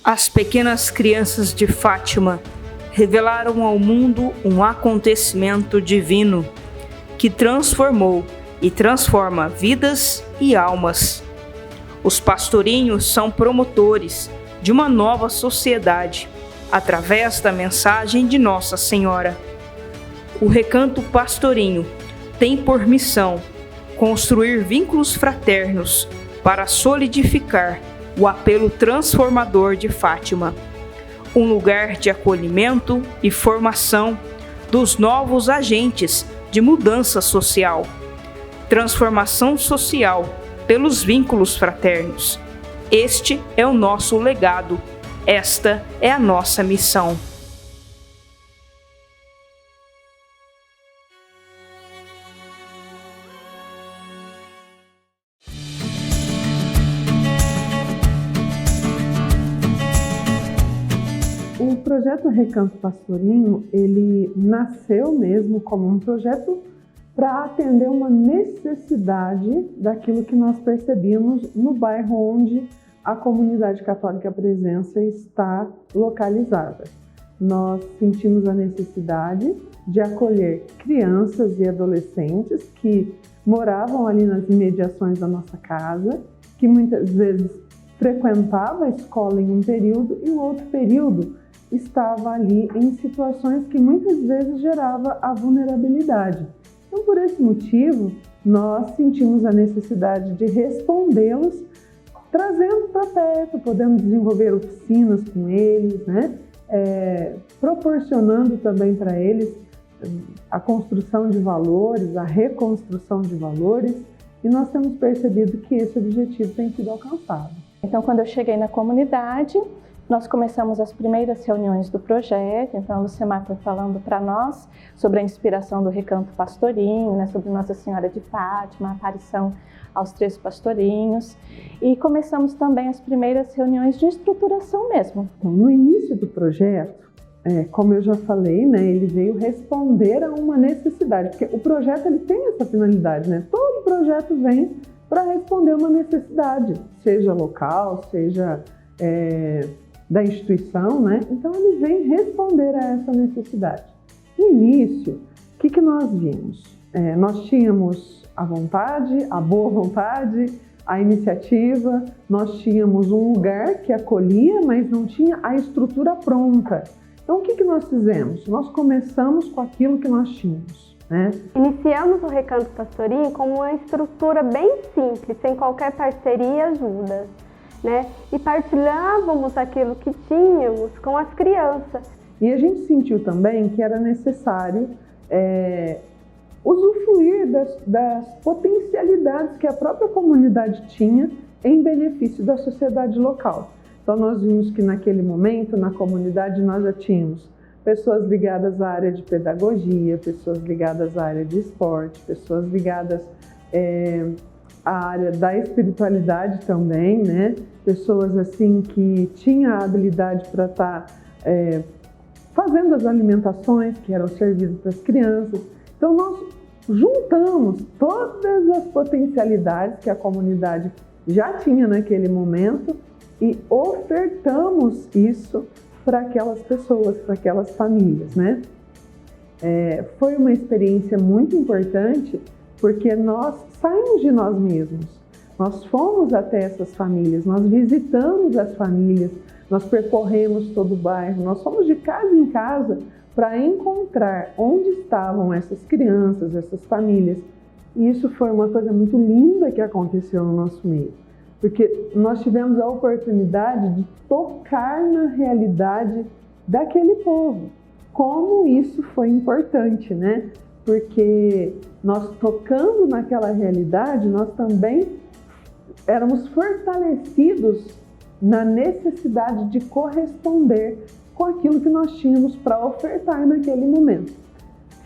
As pequenas crianças de Fátima revelaram ao mundo um acontecimento divino que transformou e transforma vidas e almas. Os pastorinhos são promotores de uma nova sociedade através da mensagem de Nossa Senhora. O Recanto Pastorinho tem por missão construir vínculos fraternos para solidificar o apelo transformador de Fátima, um lugar de acolhimento e formação dos novos agentes de mudança social, transformação social pelos vínculos fraternos. Este é o nosso legado, esta é a nossa missão. O projeto Recanto Pastorinho, ele nasceu mesmo como um projeto para atender uma necessidade daquilo que nós percebíamos no bairro onde a comunidade católica Presença está localizada. Nós sentimos a necessidade de acolher crianças e adolescentes que moravam ali nas imediações da nossa casa, que muitas vezes frequentavam a escola em um período e o outro período estava ali em situações que muitas vezes gerava a vulnerabilidade. Então, por esse motivo, nós sentimos a necessidade de respondê-los, trazendo para perto, podendo desenvolver oficinas com eles, né? Proporcionando também para eles a construção de valores, a reconstrução de valores, e nós temos percebido que esse objetivo tem sido alcançado. Então, quando eu cheguei na comunidade, nós começamos as primeiras reuniões do projeto. Então a Lucemar foi falando para nós sobre a inspiração do Recanto Pastorinho, né, sobre Nossa Senhora de Fátima, a aparição aos 3 pastorinhos, e começamos também as primeiras reuniões de estruturação mesmo. Então, no início do projeto, como eu já falei, né, ele veio responder a uma necessidade, porque o projeto ele tem essa finalidade, né? Todo projeto vem para responder uma necessidade, seja local, seja da instituição, né? Então ele vem responder a essa necessidade. No início, o que nós vimos? Nós tínhamos a vontade, a boa vontade, a iniciativa, nós tínhamos um lugar que acolhia, mas não tinha a estrutura pronta. Então o que nós fizemos? Nós começamos com aquilo que nós tínhamos, né? Iniciamos o Recanto Pastorinho como uma estrutura bem simples, sem qualquer parceria e ajuda, né? E partilhávamos aquilo que tínhamos com as crianças. E a gente sentiu também que era necessário usufruir das potencialidades que a própria comunidade tinha em benefício da sociedade local. Então nós vimos que naquele momento, na comunidade, nós já tínhamos pessoas ligadas à área de pedagogia, pessoas ligadas à área de esporte, pessoas ligadas a área da espiritualidade também, né? Pessoas assim que tinham a habilidade para estar fazendo as alimentações que eram servidas para as crianças. Então nós juntamos todas as potencialidades que a comunidade já tinha naquele momento e ofertamos isso para aquelas pessoas, para aquelas famílias, né? Foi uma experiência muito importante, porque nós saímos de nós mesmos, nós fomos até essas famílias, nós visitamos as famílias, nós percorremos todo o bairro, nós fomos de casa em casa para encontrar onde estavam essas crianças, essas famílias. E isso foi uma coisa muito linda que aconteceu no nosso meio, porque nós tivemos a oportunidade de tocar na realidade daquele povo. Como isso foi importante, né? Porque nós tocando naquela realidade, nós também éramos fortalecidos na necessidade de corresponder com aquilo que nós tínhamos para ofertar naquele momento.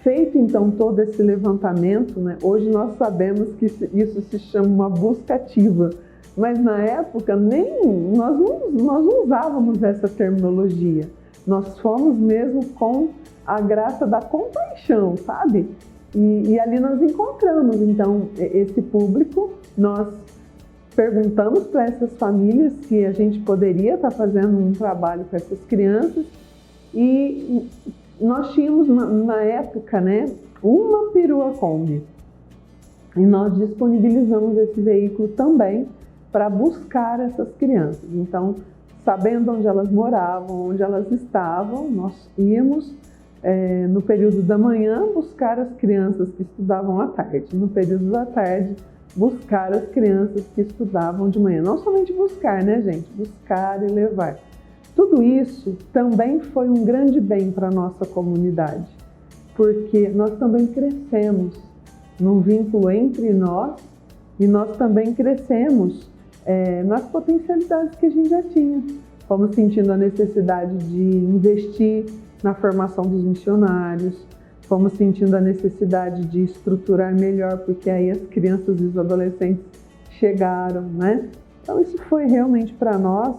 Feito então todo esse levantamento, né, hoje nós sabemos que isso se chama uma busca ativa, mas na época nós não usávamos essa terminologia. Nós fomos mesmo com a graça da compaixão, sabe? E ali nós encontramos, então, esse público, nós perguntamos para essas famílias se a gente poderia estar fazendo um trabalho com essas crianças e nós tínhamos na época, né, uma perua Kombi e nós disponibilizamos esse veículo também para buscar essas crianças. Então, sabendo onde elas moravam, onde elas estavam, nós íamos no período da manhã buscar as crianças que estudavam à tarde, no período da tarde buscar as crianças que estudavam de manhã. Não somente buscar, né, gente? Buscar e levar. Tudo isso também foi um grande bem para a nossa comunidade, porque nós também crescemos num vínculo entre nós e nós também crescemos nas potencialidades que a gente já tinha. Fomos sentindo a necessidade de investir na formação dos missionários, fomos sentindo a necessidade de estruturar melhor, porque aí as crianças e os adolescentes chegaram, né? Então isso foi realmente para nós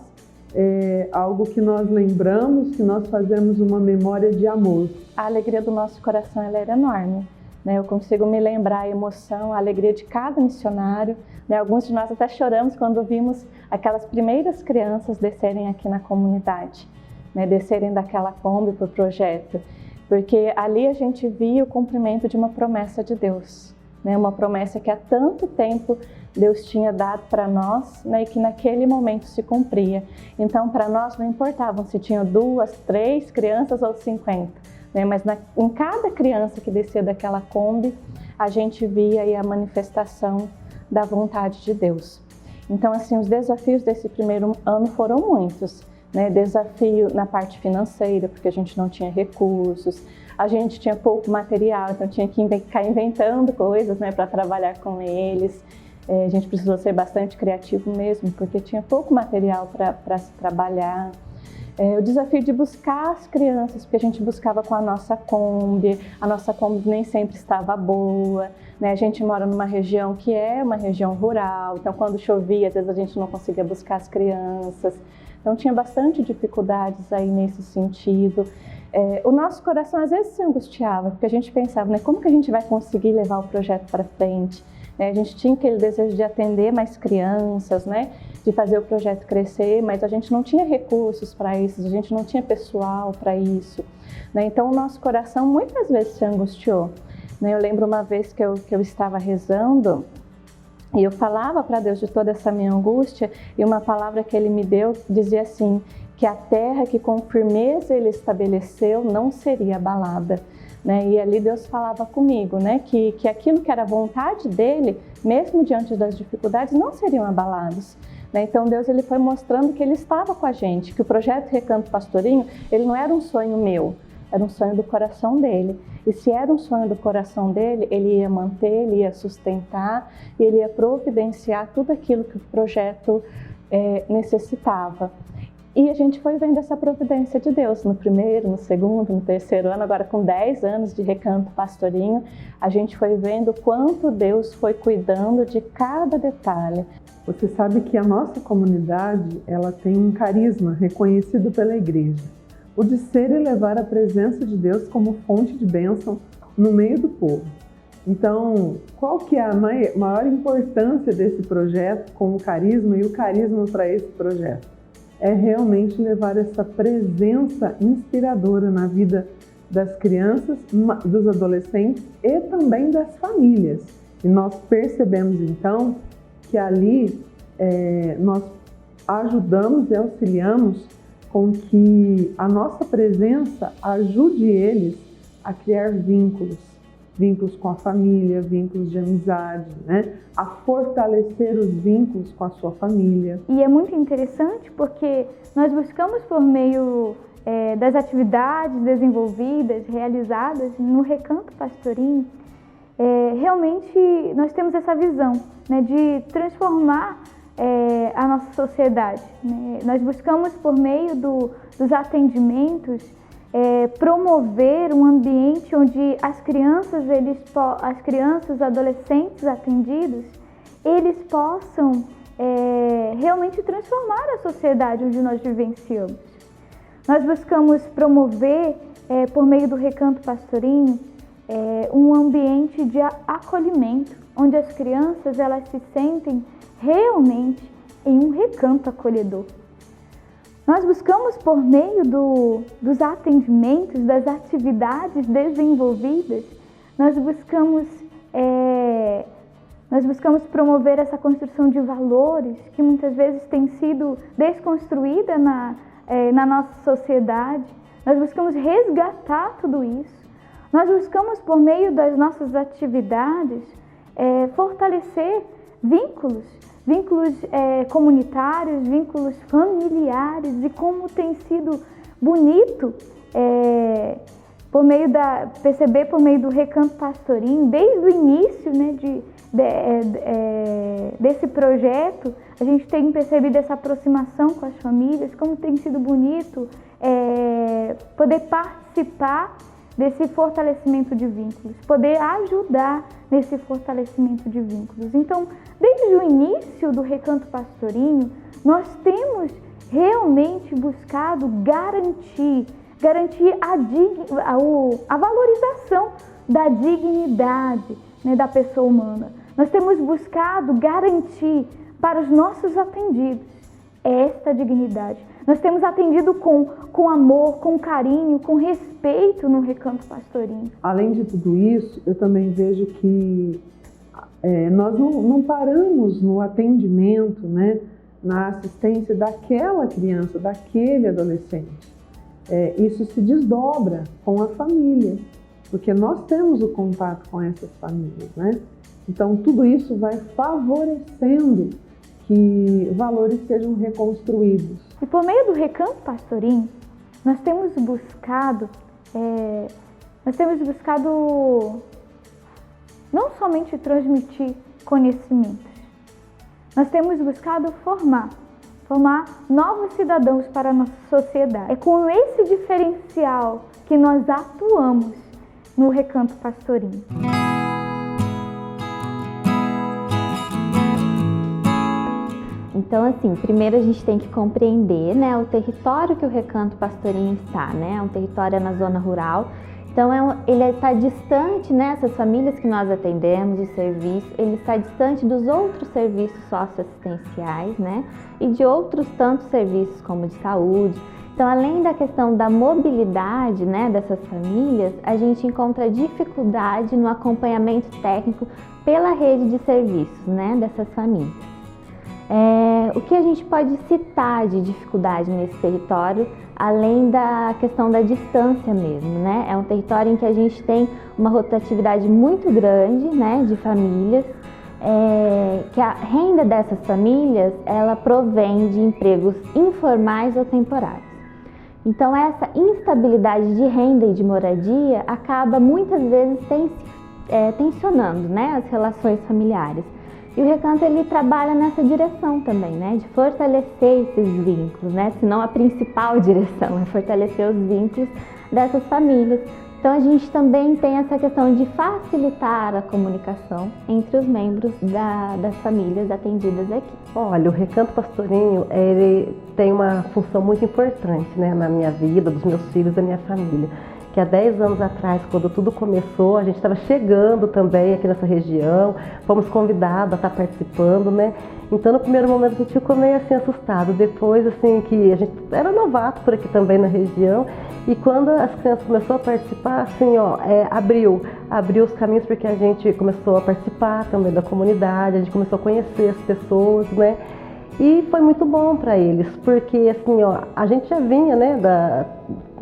algo que nós lembramos, que nós fazemos uma memória de amor. A alegria do nosso coração ela era enorme, né? Eu consigo me lembrar a emoção, a alegria de cada missionário, né? Alguns de nós até choramos quando vimos aquelas primeiras crianças descerem aqui na comunidade, né? Descerem daquela Kombi para o projeto, porque ali a gente via o cumprimento de uma promessa de Deus, né? Uma promessa que há tanto tempo Deus tinha dado para nós, né? E que naquele momento se cumpria. Então, para nós não importavam se tinham 2, 3 crianças ou 50, né? Mas em cada criança que descia daquela Kombi, a gente via aí a manifestação da vontade de Deus. Então, assim, os desafios desse primeiro ano foram muitos, né? Desafio na parte financeira, porque a gente não tinha recursos, a gente tinha pouco material, então tinha que ficar inventando coisas, né, para trabalhar com eles. A gente precisou ser bastante criativo mesmo, porque tinha pouco material para se trabalhar. O desafio de buscar as crianças, porque a gente buscava com a nossa Kombi nem sempre estava boa, né? A gente mora numa região que é uma região rural, então quando chovia, às vezes a gente não conseguia buscar as crianças. Então tinha bastante dificuldades aí nesse sentido. O nosso coração às vezes se angustiava, porque a gente pensava, né, como que a gente vai conseguir levar o projeto para frente? A gente tinha aquele desejo de atender mais crianças, né, de fazer o projeto crescer, mas a gente não tinha recursos para isso, a gente não tinha pessoal para isso, né? Então o nosso coração muitas vezes se angustiou, né? Eu lembro uma vez que eu estava rezando e eu falava para Deus de toda essa minha angústia, e uma palavra que Ele me deu dizia assim, que a terra que com firmeza Ele estabeleceu não seria abalada, né? E ali Deus falava comigo, né, que aquilo que era vontade dEle, mesmo diante das dificuldades, não seriam abalados, né? Então Deus ele foi mostrando que Ele estava com a gente, que o projeto Recanto Pastorinho, ele não era um sonho meu, era um sonho do coração dEle. E se era um sonho do coração dEle, Ele ia manter, Ele ia sustentar, e Ele ia providenciar tudo aquilo que o projeto necessitava. E a gente foi vendo essa providência de Deus no primeiro, no segundo, no terceiro ano, agora com 10 anos de Recanto Pastorinho, a gente foi vendo quanto Deus foi cuidando de cada detalhe. Você sabe que a nossa comunidade, ela tem um carisma reconhecido pela igreja, o de ser e levar a presença de Deus como fonte de bênção no meio do povo. Então, qual que é a maior importância desse projeto como carisma e o carisma para esse projeto? É realmente levar essa presença inspiradora na vida das crianças, dos adolescentes e também das famílias. E nós percebemos então que ali nós ajudamos e auxiliamos com que a nossa presença ajude eles a criar vínculos com a família, vínculos de amizade, né? A fortalecer os vínculos com a sua família. E é muito interessante porque nós buscamos por meio das atividades desenvolvidas, realizadas no Recanto Pastorinho, realmente nós temos essa visão, né, de transformar a nossa sociedade, né? Nós buscamos por meio dos atendimentos promover um ambiente onde as crianças, os adolescentes atendidos, eles possam realmente transformar a sociedade onde nós vivenciamos. Nós buscamos promover, por meio do Recanto Pastorinho, um ambiente de acolhimento, onde as crianças elas se sentem realmente em um recanto acolhedor. Nós buscamos, por meio dos atendimentos, das atividades desenvolvidas, nós buscamos promover essa construção de valores que muitas vezes tem sido desconstruída na nossa sociedade. Nós buscamos resgatar tudo isso. Nós buscamos, por meio das nossas atividades, fortalecer vínculos comunitários, vínculos familiares, e como tem sido bonito perceber por meio do Recanto Pastorinho, desde o início, né, desse projeto, a gente tem percebido essa aproximação com as famílias, como tem sido bonito poder participar desse fortalecimento de vínculos, poder ajudar nesse fortalecimento de vínculos. Então, desde o início do Recanto Pastorinho, nós temos realmente buscado garantir a valorização da dignidade, né, da pessoa humana. Nós temos buscado garantir para os nossos atendidos esta dignidade. Nós temos atendido com amor, com carinho, com respeito no Recanto Pastorinho. Além de tudo isso, eu também vejo que nós não paramos no atendimento, né, na assistência daquela criança, daquele adolescente. Isso se desdobra com a família, porque nós temos o contato com essas famílias, né? Então, tudo isso vai favorecendo que valores sejam reconstruídos. E por meio do Recanto Pastorinho, nós temos buscado não somente transmitir conhecimentos, nós temos buscado formar novos cidadãos para a nossa sociedade. É com esse diferencial que nós atuamos no Recanto Pastorinho. Então, assim, primeiro a gente tem que compreender, né, o território que o Recanto Pastorinho está, né? É um território na zona rural. Então, ele está distante, né, essas famílias que nós atendemos, o serviço, ele está distante dos outros serviços socioassistenciais, né, e de outros tantos serviços como de saúde. Então, além da questão da mobilidade, né, dessas famílias, a gente encontra dificuldade no acompanhamento técnico pela rede de serviços, né, dessas famílias. O que a gente pode citar de dificuldade nesse território, além da questão da distância mesmo, né? É um território em que a gente tem uma rotatividade muito grande, né, de famílias, que a renda dessas famílias, ela provém de empregos informais ou temporários. Então, essa instabilidade de renda e de moradia acaba muitas vezes tensionando, né, as relações familiares. E o Recanto, ele trabalha nessa direção também, né, de fortalecer esses vínculos, né, se não a principal direção, é fortalecer os vínculos dessas famílias. Então, a gente também tem essa questão de facilitar a comunicação entre os membros das famílias atendidas aqui. Olha, o Recanto Pastorinho, ele tem uma função muito importante, né, na minha vida, dos meus filhos, da minha família. Que há 10 anos atrás, quando tudo começou, a gente estava chegando também aqui nessa região, fomos convidados a estar participando, né? Então, no primeiro momento, a gente ficou meio assim assustado. Depois, assim, que a gente era novato por aqui também na região, e quando as crianças começaram a participar, assim, abriu os caminhos, porque a gente começou a participar também da comunidade, a gente começou a conhecer as pessoas, né? E foi muito bom para eles, porque assim, a gente já vinha, né,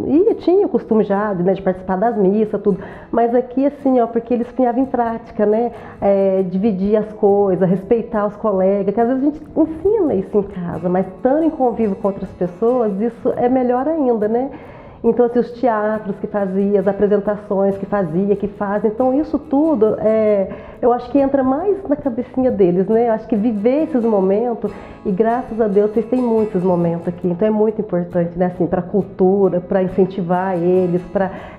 e tinha o costume já de participar das missas, tudo, mas aqui assim, porque eles punhavam em prática, né, dividir as coisas, respeitar os colegas, que às vezes a gente ensina isso em casa, mas estando em convívio com outras pessoas, isso é melhor ainda, né? Então, assim, os teatros que fazia, as apresentações que fazia, que fazem, então isso tudo, eu acho que entra mais na cabecinha deles, né? Eu acho que viver esses momentos, e graças a Deus vocês têm muitos momentos aqui, então é muito importante, né? Assim, para a cultura, para incentivar eles,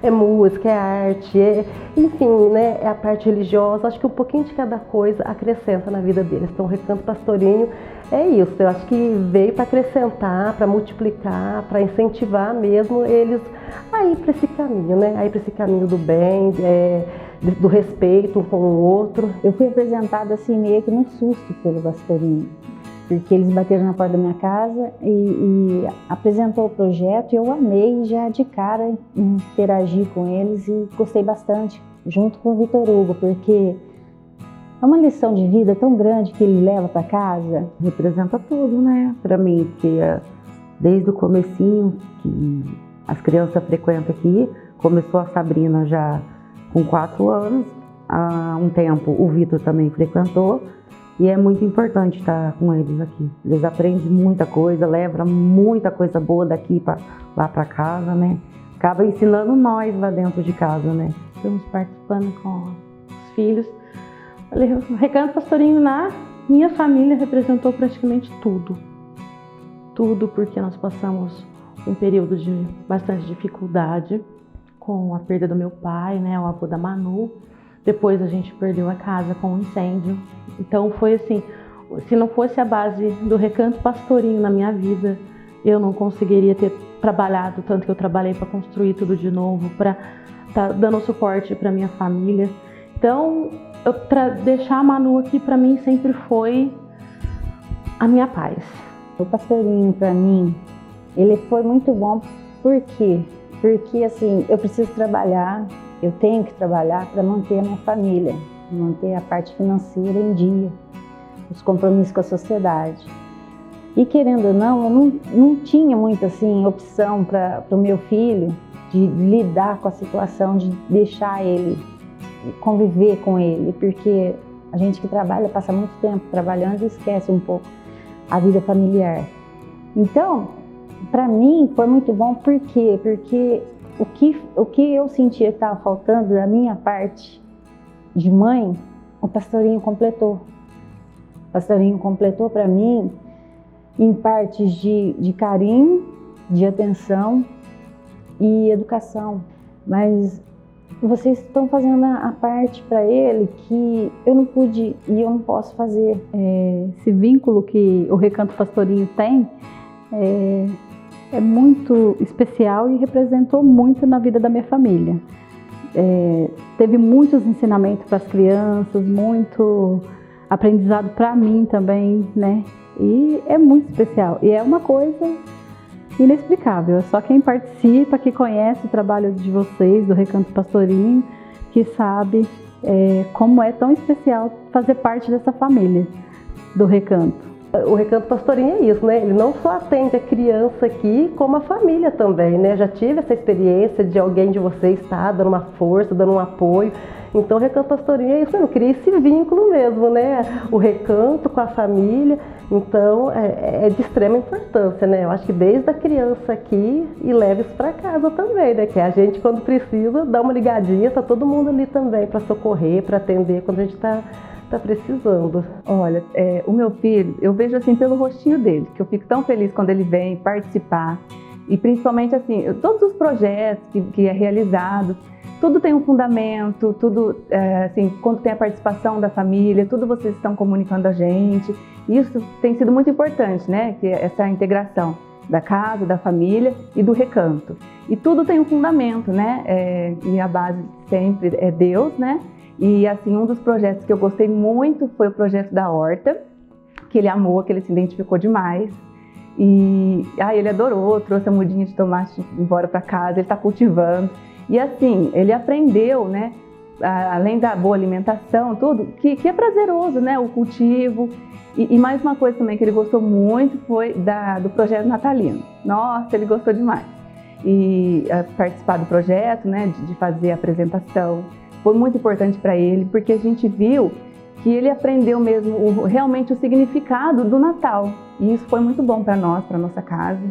é música, é arte, enfim, né? É a parte religiosa, acho que um pouquinho de cada coisa acrescenta na vida deles. Então, o Recanto Pastorinho é isso, eu acho que veio para acrescentar, para multiplicar, para incentivar mesmo eles a ir para esse caminho, né? A ir para esse caminho do bem, do respeito um com o outro. Eu fui apresentada assim meio que num susto pelo pastorinho, porque eles bateram na porta da minha casa e apresentou o projeto e eu amei já de cara interagir com eles e gostei bastante, junto com o Vitor Hugo, porque é uma lição de vida tão grande que ele leva para casa. Representa tudo, né, para mim, porque desde o comecinho que as crianças frequentam aqui, começou a Sabrina já com 4 anos, há um tempo o Vitor também frequentou, e é muito importante estar com eles aqui. Eles aprendem muita coisa, levam muita coisa boa daqui lá para casa, né? Acaba ensinando nós lá dentro de casa, né? Estamos participando com os filhos. O Recanto Pastorinho na minha família representou praticamente tudo. Tudo, porque nós passamos um período de bastante dificuldade com a perda do meu pai, né, o avô da Manu. Depois a gente perdeu a casa com um incêndio. Então foi assim, se não fosse a base do Recanto Pastorinho na minha vida, eu não conseguiria ter trabalhado tanto que eu trabalhei para construir tudo de novo, para estar dando suporte para minha família. Então, deixar a Manu aqui para mim sempre foi a minha paz. O pastorinho para mim, ele foi muito bom. Por quê? Porque assim, eu preciso trabalhar, eu tenho que trabalhar para manter a minha família, manter a parte financeira em dia, os compromissos com a sociedade. E querendo ou não, eu não tinha muita assim, opção para o meu filho de lidar com a situação, de deixar ele conviver com ele, porque a gente que trabalha passa muito tempo trabalhando e esquece um pouco a vida familiar. Então, para mim foi muito bom, por quê? Porque o que eu sentia que estava faltando da minha parte de mãe, o pastorinho completou. O pastorinho completou para mim em partes de carinho, de atenção e educação. Mas vocês estão fazendo a parte para ele que eu não pude e eu não posso fazer. Esse vínculo que o Recanto Pastorinho tem é muito especial e representou muito na vida da minha família. Teve muitos ensinamentos para as crianças, muito aprendizado para mim também, né? E é muito especial. E é uma coisa inexplicável. É só quem participa, que conhece o trabalho de vocês, do Recanto Pastorinho, que sabe como é tão especial fazer parte dessa família do Recanto. O Recanto Pastorinho é isso, né? Ele não só atende a criança aqui, como a família também, né? Já tive essa experiência de alguém de vocês estar dando uma força, dando um apoio. Então o Recanto Pastorinho é isso, eu cria esse vínculo mesmo, né? O recanto com a família, então é de extrema importância, né? Eu acho que desde a criança aqui e leva isso para casa também, né? Que a gente, quando precisa, dá uma ligadinha, tá todo mundo ali também para socorrer, para atender quando a gente tá precisando. Olha, o meu filho, eu vejo assim pelo rostinho dele, que eu fico tão feliz quando ele vem participar, e principalmente assim, todos os projetos que é realizado, tudo tem um fundamento, tudo, assim, quando tem a participação da família, tudo vocês estão comunicando a gente. Isso tem sido muito importante, né? Que essa integração da casa, da família e do recanto. E tudo tem um fundamento, né? E a base sempre é Deus, né? E assim, um dos projetos que eu gostei muito foi o projeto da horta, que ele amou, que ele se identificou demais. E ele adorou, trouxe a mudinha de tomate embora para casa, ele está cultivando. E assim, ele aprendeu, né, além da boa alimentação, tudo, que é prazeroso, né, o cultivo. E mais uma coisa também que ele gostou muito foi do projeto natalino. Nossa, ele gostou demais. E participar do projeto, né, de fazer a apresentação, foi muito importante para ele, porque a gente viu que ele aprendeu mesmo realmente o significado do Natal. E isso foi muito bom para nós, para nossa casa.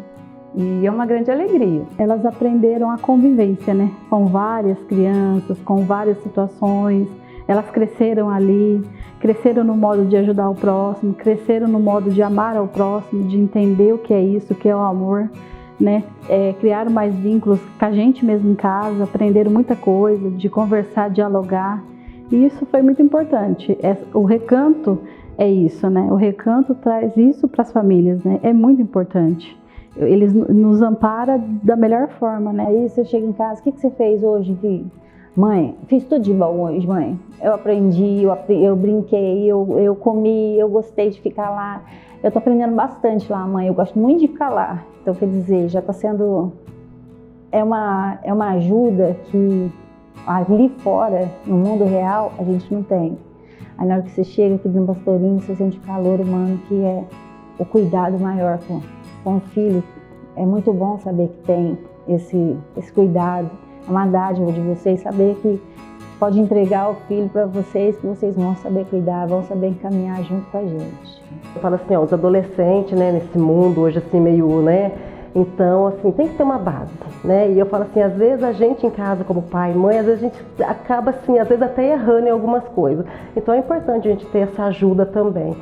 E é uma grande alegria. Elas aprenderam a convivência, né? Com várias crianças, com várias situações. Elas cresceram ali, cresceram no modo de ajudar o próximo, cresceram no modo de amar ao próximo, de entender o que é isso, o que é o amor, né? Criaram mais vínculos com a gente mesmo em casa, aprenderam muita coisa, de conversar, dialogar. E isso foi muito importante. O recanto é isso, né? O recanto traz isso para as famílias, né? É muito importante. eles nos amparam da melhor forma, né? Aí você chega em casa, o que você fez hoje, filho? Mãe, fiz tudo de bom hoje, mãe. Eu aprendi, eu brinquei, eu comi, eu gostei de ficar lá. Eu tô aprendendo bastante lá, mãe. Eu gosto muito de ficar lá. Então, quer dizer, já tá sendo... É uma ajuda que ali fora, no mundo real, a gente não tem. Aí na hora que você chega aqui no Pastorinho, você sente o calor humano, que é o cuidado maior com o filho. É muito bom saber que tem esse cuidado. É uma dádiva de vocês saber que pode entregar o filho para vocês, que vocês vão saber cuidar, vão saber encaminhar junto com a gente. Eu falo assim, ó, os adolescentes, né, nesse mundo hoje assim meio, né, então assim, tem que ter uma base, né, e eu falo assim, às vezes a gente em casa como pai e mãe, às vezes a gente acaba assim, às vezes até errando em algumas coisas, então é importante a gente ter essa ajuda também.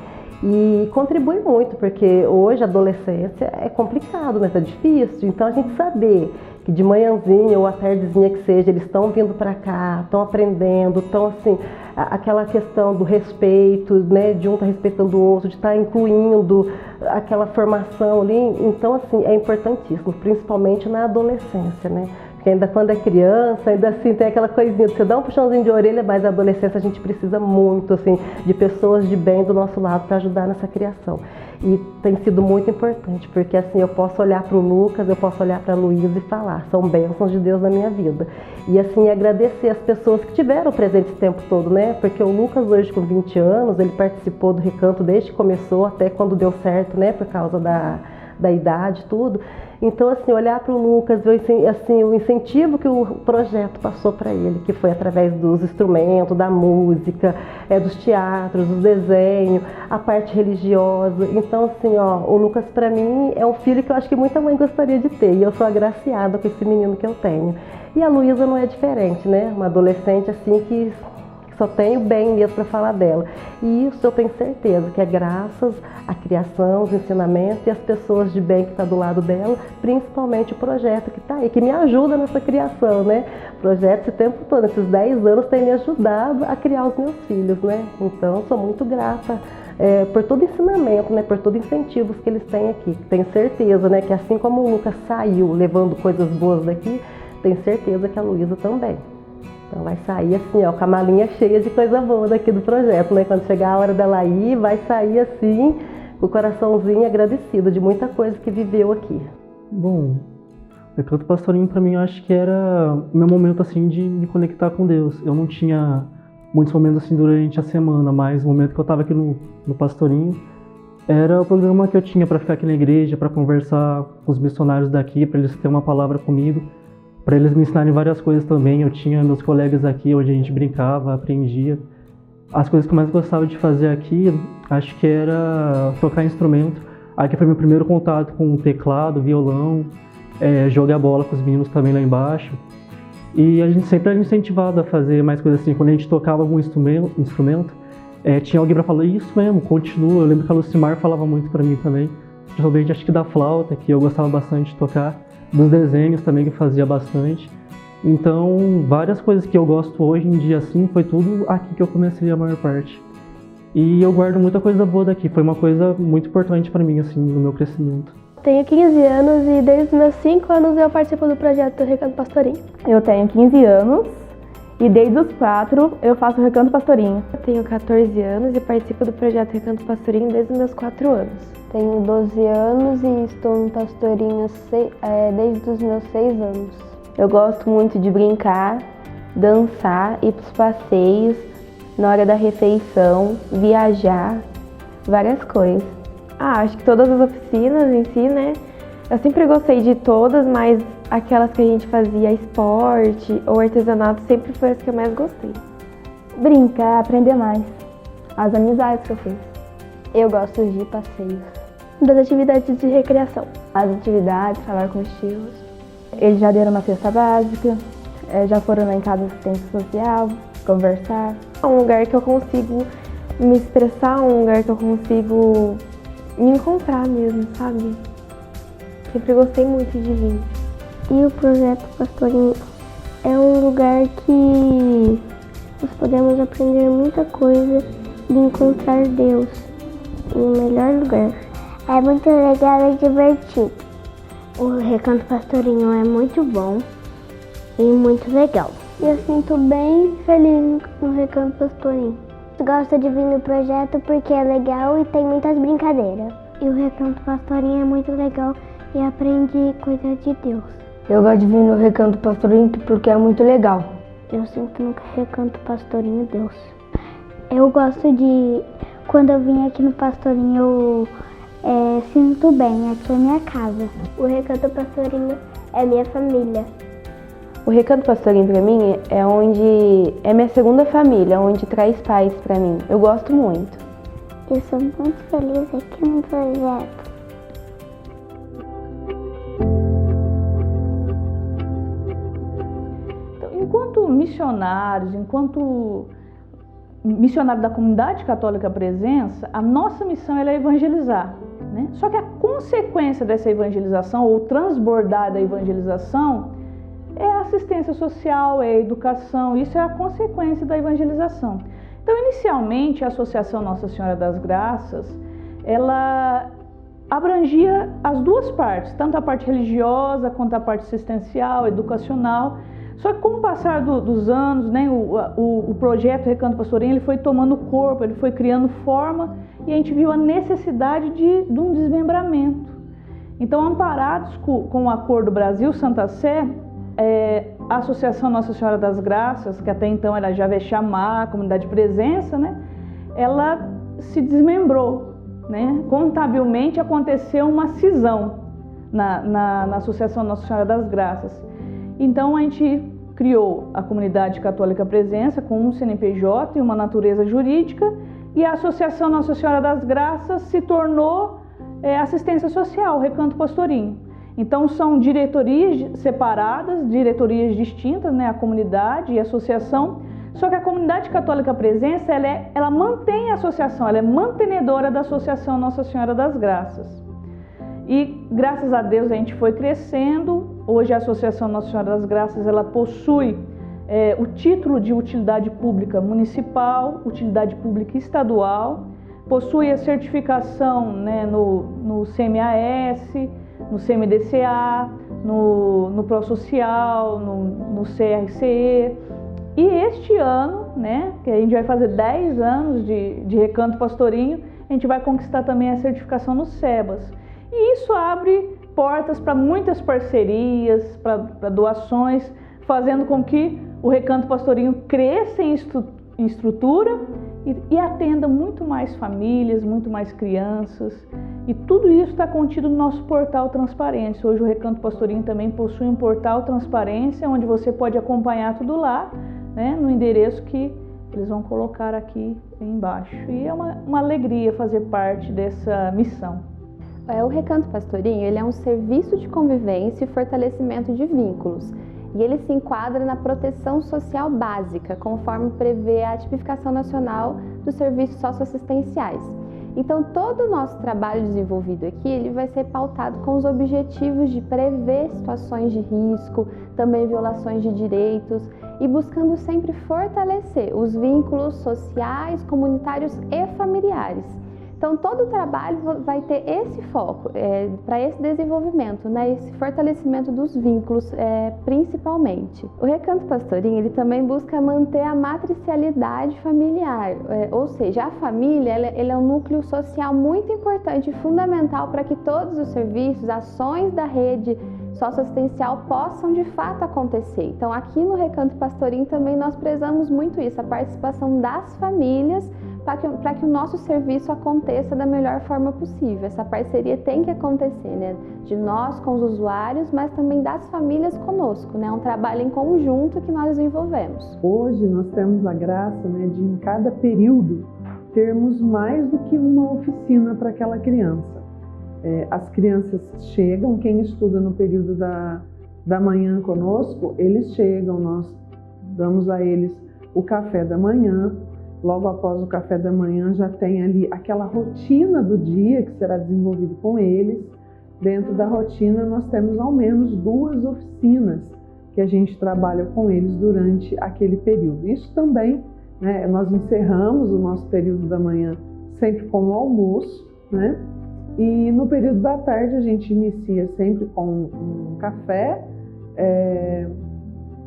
E contribui muito, porque hoje a adolescência é complicado, né? Tá difícil. Então a gente saber que de manhãzinha ou à tardezinha que seja, eles estão vindo para cá, estão aprendendo, estão assim, aquela questão do respeito, né? De um estar respeitando o outro, de estar incluindo aquela formação ali. Então assim, é importantíssimo, principalmente na adolescência, né? Porque ainda quando é criança, ainda assim tem aquela coisinha de você dar um puxãozinho de orelha, mas na adolescência a gente precisa muito assim, de pessoas de bem do nosso lado para ajudar nessa criação. E tem sido muito importante, porque assim, eu posso olhar para o Lucas, eu posso olhar para a Luísa e falar, são bênçãos de Deus na minha vida. E assim, agradecer as pessoas que tiveram presente esse tempo todo, né? Porque o Lucas hoje com 20 anos, ele participou do Recanto desde que começou, até quando deu certo, né? Por causa da idade, tudo. Então, assim, olhar para o Lucas, ver assim, o incentivo que o projeto passou para ele, que foi através dos instrumentos, da música, dos teatros, dos desenhos, a parte religiosa. Então, assim, ó, o Lucas para mim é um filho que eu acho que muita mãe gostaria de ter, e eu sou agraciada com esse menino que eu tenho. E a Luísa não é diferente, né? Uma adolescente assim que só tenho bem mesmo para falar dela. E isso eu tenho certeza que é graças à criação, os ensinamentos e as pessoas de bem que estão do lado dela, principalmente o projeto que está aí, que me ajuda nessa criação, né? O projeto esse tempo todo, esses 10 anos tem me ajudado a criar os meus filhos, né? Então sou muito grata por todo ensinamento, né? Por todo incentivo que eles têm aqui. Tenho certeza, né? Que assim como o Lucas saiu levando coisas boas daqui, tenho certeza que a Luísa também. Então vai sair assim, ó, com a malinha cheia de coisa boa daqui do projeto, né? Quando chegar a hora dela ir, vai sair assim, com o coraçãozinho agradecido de muita coisa que viveu aqui. Bom, o Recanto Pastorinho para mim eu acho que era o meu momento assim de me conectar com Deus. Eu não tinha muitos momentos assim durante a semana, mas o momento que eu estava aqui no Pastorinho era o programa que eu tinha para ficar aqui na igreja, para conversar com os missionários daqui, para eles terem uma palavra comigo, para eles me ensinarem várias coisas também. Eu tinha meus colegas aqui onde a gente brincava, aprendia. As coisas que eu mais gostava de fazer aqui, acho que era tocar instrumento. Aqui foi meu primeiro contato com teclado, violão, jogar bola com os meninos também lá embaixo. E a gente sempre era incentivado a fazer mais coisas assim. Quando a gente tocava algum instrumento, tinha alguém para falar, isso mesmo, continua. Eu lembro que a Lucimar falava muito para mim também, principalmente acho que da flauta, que eu gostava bastante de tocar. Dos desenhos também, que fazia bastante. Então, várias coisas que eu gosto hoje em dia, assim, foi tudo aqui que eu comecei a maior parte. E eu guardo muita coisa boa daqui, foi uma coisa muito importante para mim, assim, no meu crescimento. Tenho 15 anos e desde os meus 5 anos eu participo do projeto do Recanto Pastorinho. Eu tenho 15 anos e desde os 4 eu faço o Recanto Pastorinho. Eu tenho 14 anos e participo do projeto Recanto Pastorinho desde os meus 4 anos. Tenho 12 anos e estou no Pastorinho desde os meus 6 anos. Eu gosto muito de brincar, dançar, ir para os passeios, na hora da refeição, viajar, várias coisas. Acho que todas as oficinas em si, né? Eu sempre gostei de todas, mas aquelas que a gente fazia esporte ou artesanato sempre foi as que eu mais gostei. Brincar, aprender mais. As amizades que eu fiz. Eu gosto de passeios. Das atividades de recreação. As atividades, falar com os tios. Eles já deram uma cesta básica, já foram lá em casa assistência social, conversar. É um lugar que eu consigo me expressar, um lugar que eu consigo me encontrar mesmo, sabe? Sempre gostei muito de vir. E o Projeto Pastorinho é um lugar que nós podemos aprender muita coisa e encontrar Deus no melhor lugar. É muito legal e divertido. O Recanto Pastorinho é muito bom e muito legal. Eu sinto bem feliz no Recanto Pastorinho. Gosto de vir no projeto porque é legal e tem muitas brincadeiras. E o Recanto Pastorinho é muito legal e aprendi coisas de Deus. Eu gosto de vir no Recanto Pastorinho porque é muito legal. Eu sinto no Recanto Pastorinho Deus. Eu gosto de... Quando eu vim aqui no Pastorinho, eu sinto bem. Aqui é minha casa. O Recanto Pastorinho é minha família. O Recanto Pastorinho para mim é minha segunda família, onde traz paz para mim. Eu gosto muito. Eu sou muito feliz aqui no projeto. Enquanto missionários, enquanto missionário da Comunidade Católica Presença, a nossa missão é evangelizar, né? Só que a consequência dessa evangelização, ou transbordar da evangelização, é a assistência social, é a educação, isso é a consequência da evangelização. Então, inicialmente, a Associação Nossa Senhora das Graças, ela abrangia as duas partes, tanto a parte religiosa quanto a parte assistencial, educacional. Só que com o passar dos anos, né, o projeto Recanto Pastorinho ele foi tomando corpo, ele foi criando forma e a gente viu a necessidade de um desmembramento. Então, amparados com o Acordo Brasil-Santa Sé, a Associação Nossa Senhora das Graças, que até então era Javexamá, a Comunidade Presença, né, ela se desmembrou, né? Contabilmente aconteceu uma cisão na Associação Nossa Senhora das Graças. Então a gente criou a Comunidade Católica Presença com um CNPJ e uma natureza jurídica, e a Associação Nossa Senhora das Graças se tornou assistência social, Recanto Pastorinho. Então são diretorias separadas, diretorias distintas, né, a comunidade e a associação, só que a Comunidade Católica Presença ela mantém a associação, ela é mantenedora da Associação Nossa Senhora das Graças. E graças a Deus a gente foi crescendo. Hoje a Associação Nossa Senhora das Graças ela possui o título de utilidade pública municipal, utilidade pública estadual, possui a certificação, né, no CMAS, no CMDCA, no ProSocial, no CRCE. E este ano, né, que a gente vai fazer 10 anos de Recanto Pastorinho, a gente vai conquistar também a certificação no SEBAS. E isso abre portas para muitas parcerias, para doações, fazendo com que o Recanto Pastorinho cresça em estrutura e atenda muito mais famílias, muito mais crianças. E tudo isso está contido no nosso portal Transparência. Hoje o Recanto Pastorinho também possui um portal Transparência, onde você pode acompanhar tudo lá, né, no endereço que eles vão colocar aqui embaixo. E é uma alegria fazer parte dessa missão. O Recanto Pastorinho ele é um serviço de convivência e fortalecimento de vínculos. E ele se enquadra na proteção social básica, conforme prevê a tipificação nacional dos serviços socioassistenciais. Então, todo o nosso trabalho desenvolvido aqui, ele vai ser pautado com os objetivos de prever situações de risco, também violações de direitos, e buscando sempre fortalecer os vínculos sociais, comunitários e familiares. Então, todo o trabalho vai ter esse foco para esse desenvolvimento, né, esse fortalecimento dos vínculos, principalmente. O Recanto Pastorinho ele também busca manter a matricialidade familiar, ou seja, a família ela é um núcleo social muito importante e fundamental para que todos os serviços, ações da rede socioassistencial possam de fato acontecer. Então, aqui no Recanto Pastorinho também nós prezamos muito isso, a participação das famílias, para que o nosso serviço aconteça da melhor forma possível. Essa parceria tem que acontecer, né? De nós com os usuários, mas também das famílias conosco, né? É um trabalho em conjunto que nós desenvolvemos. Hoje nós temos a graça, né, de em cada período termos mais do que uma oficina para aquela criança. As crianças chegam, quem estuda no período da manhã conosco, eles chegam, nós damos a eles o café da manhã. Logo após o café da manhã já tem ali aquela rotina do dia que será desenvolvido com eles. Dentro da rotina nós temos ao menos 2 oficinas que a gente trabalha com eles durante aquele período. Isso também, né, nós encerramos o nosso período da manhã sempre com o almoço, né? E no período da tarde a gente inicia sempre com um café,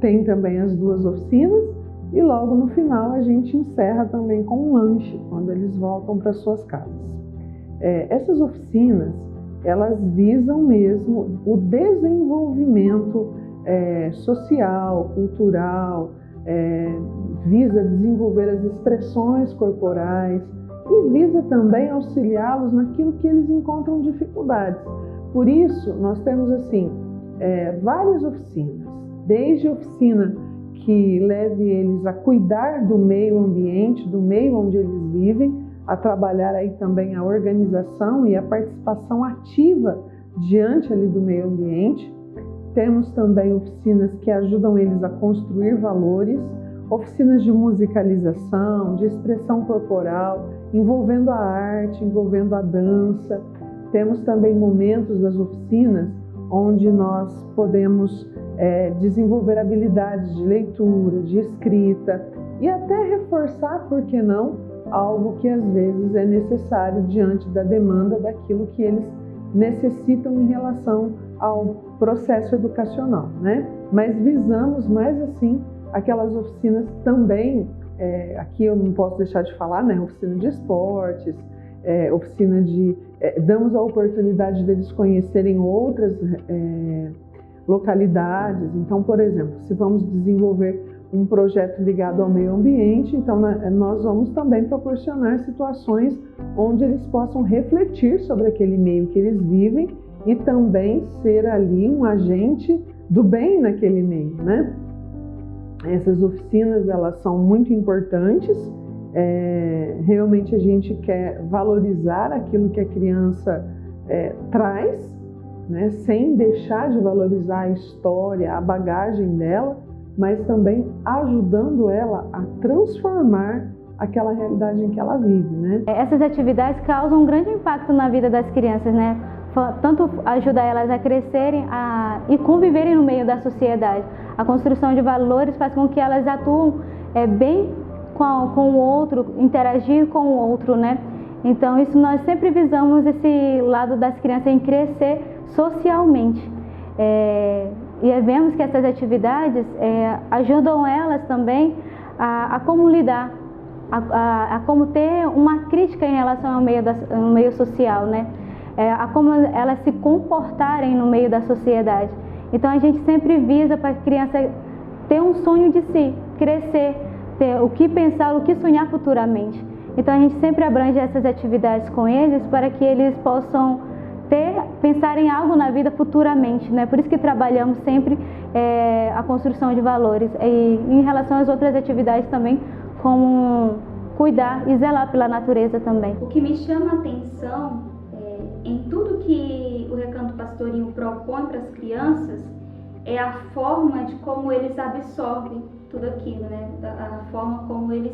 tem também as 2 oficinas e logo no final a gente encerra também com um lanche, quando eles voltam para suas casas. Essas oficinas, elas visam mesmo o desenvolvimento social, cultural, visa desenvolver as expressões corporais e visa também auxiliá-los naquilo que eles encontram dificuldades. Por isso, nós temos assim várias oficinas, desde a oficina que leve eles a cuidar do meio ambiente, do meio onde eles vivem, a trabalhar aí também a organização e a participação ativa diante ali do meio ambiente. Temos também oficinas que ajudam eles a construir valores, oficinas de musicalização, de expressão corporal, envolvendo a arte, envolvendo a dança. Temos também momentos das oficinas onde nós podemos desenvolver habilidades de leitura, de escrita e até reforçar, por que não, algo que às vezes é necessário diante da demanda daquilo que eles necessitam em relação ao processo educacional, né? Mas visamos mais assim aquelas oficinas também, aqui eu não posso deixar de falar, né? Oficina de esportes, oficina de... damos a oportunidade deles conhecerem outras localidades. Então, por exemplo, se vamos desenvolver um projeto ligado ao meio ambiente, então nós vamos também proporcionar situações onde eles possam refletir sobre aquele meio que eles vivem e também ser ali um agente do bem naquele meio, né? Essas oficinas, elas são muito importantes, realmente a gente quer valorizar aquilo que a criança traz, né? Sem deixar de valorizar a história, a bagagem dela, mas também ajudando ela a transformar aquela realidade em que ela vive, né? Essas atividades causam um grande impacto na vida das crianças, né? Tanto ajuda elas a crescerem e conviverem no meio da sociedade. A construção de valores faz com que elas atuem bem com o outro, interagir com o outro, né? Então isso nós sempre visamos esse lado das crianças em crescer socialmente. E vemos que essas atividades ajudam elas também a como lidar, a como ter uma crítica em relação ao meio social, né? A como elas se comportarem no meio da sociedade. Então a gente sempre visa para a criança ter um sonho de si, crescer, ter o que pensar, o que sonhar futuramente. Então a gente sempre abrange essas atividades com eles para que eles possam pensar em algo na vida futuramente, né? Por isso que trabalhamos sempre a construção de valores. E em relação às outras atividades também, como cuidar e zelar pela natureza também. O que me chama a atenção em tudo que o Recanto Pastorinho propõe para as crianças é a forma de como eles absorvem tudo aquilo, né? A forma como eles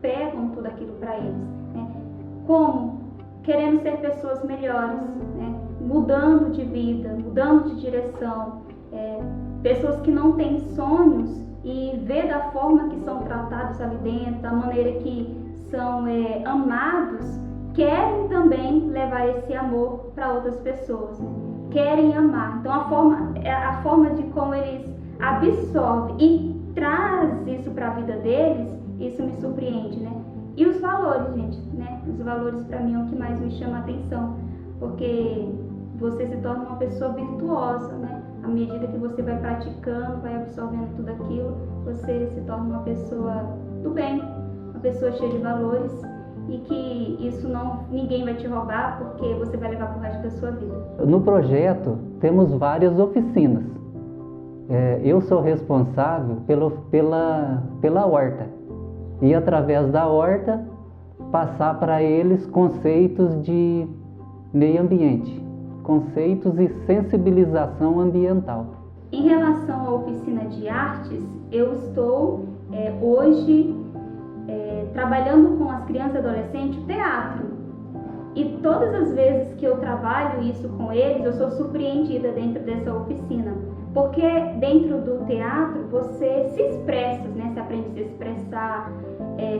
pegam tudo aquilo para eles, né? Como querendo ser pessoas melhores, né? Mudando de vida, mudando de direção, pessoas que não têm sonhos e vê da forma que são tratados ali dentro, da maneira que são amados, querem também levar esse amor para outras pessoas, né? Querem amar. Então a forma de como eles absorvem e traz isso para a vida deles, isso me surpreende, né? E os valores, gente, né? Os valores para mim é o que mais me chama a atenção, porque você se torna uma pessoa virtuosa, né? À medida que você vai praticando, vai absorvendo tudo aquilo, você se torna uma pessoa do bem, uma pessoa cheia de valores e que isso ninguém vai te roubar porque você vai levar para o resto da sua vida. No projeto temos várias oficinas. Eu sou responsável pela horta e através da horta passar para eles conceitos de meio ambiente, conceitos e sensibilização ambiental. Em relação à oficina de artes, eu estou hoje trabalhando com as crianças e adolescentes o teatro. E todas as vezes que eu trabalho isso com eles, eu sou surpreendida dentro dessa oficina. Porque dentro do teatro você se expressa, né? Você aprende a se expressar,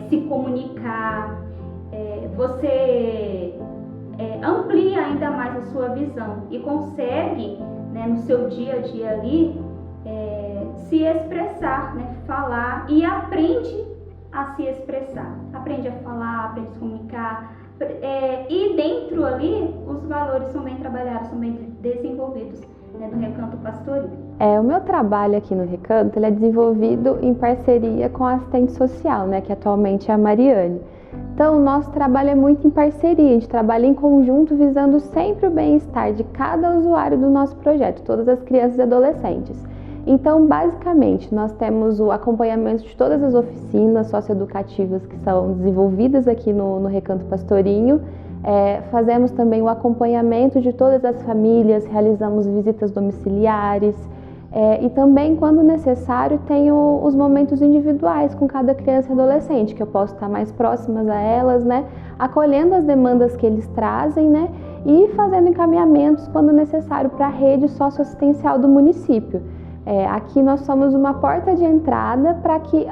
se comunicar, você amplia ainda mais a sua visão e consegue, né, no seu dia a dia ali, se expressar, né, falar, e aprende a se expressar, aprende a falar, aprende a se comunicar, e dentro ali os valores são bem trabalhados, são bem desenvolvidos, né, no Recanto Pastoril. O meu trabalho aqui no Recanto ele é desenvolvido em parceria com a assistente social, né, que atualmente é a Mariane. Então, o nosso trabalho é muito em parceria, a gente trabalha em conjunto visando sempre o bem-estar de cada usuário do nosso projeto, todas as crianças e adolescentes. Então, basicamente, nós temos o acompanhamento de todas as oficinas socioeducativas que são desenvolvidas aqui no Recanto Pastorinho. Fazemos também o acompanhamento de todas as famílias, realizamos visitas domiciliares e também, quando necessário, tenho os momentos individuais com cada criança e adolescente, que eu posso estar mais próximas a elas, né, acolhendo as demandas que eles trazem, né, e fazendo encaminhamentos quando necessário para a rede socioassistencial do município. Aqui nós somos uma porta de entrada para que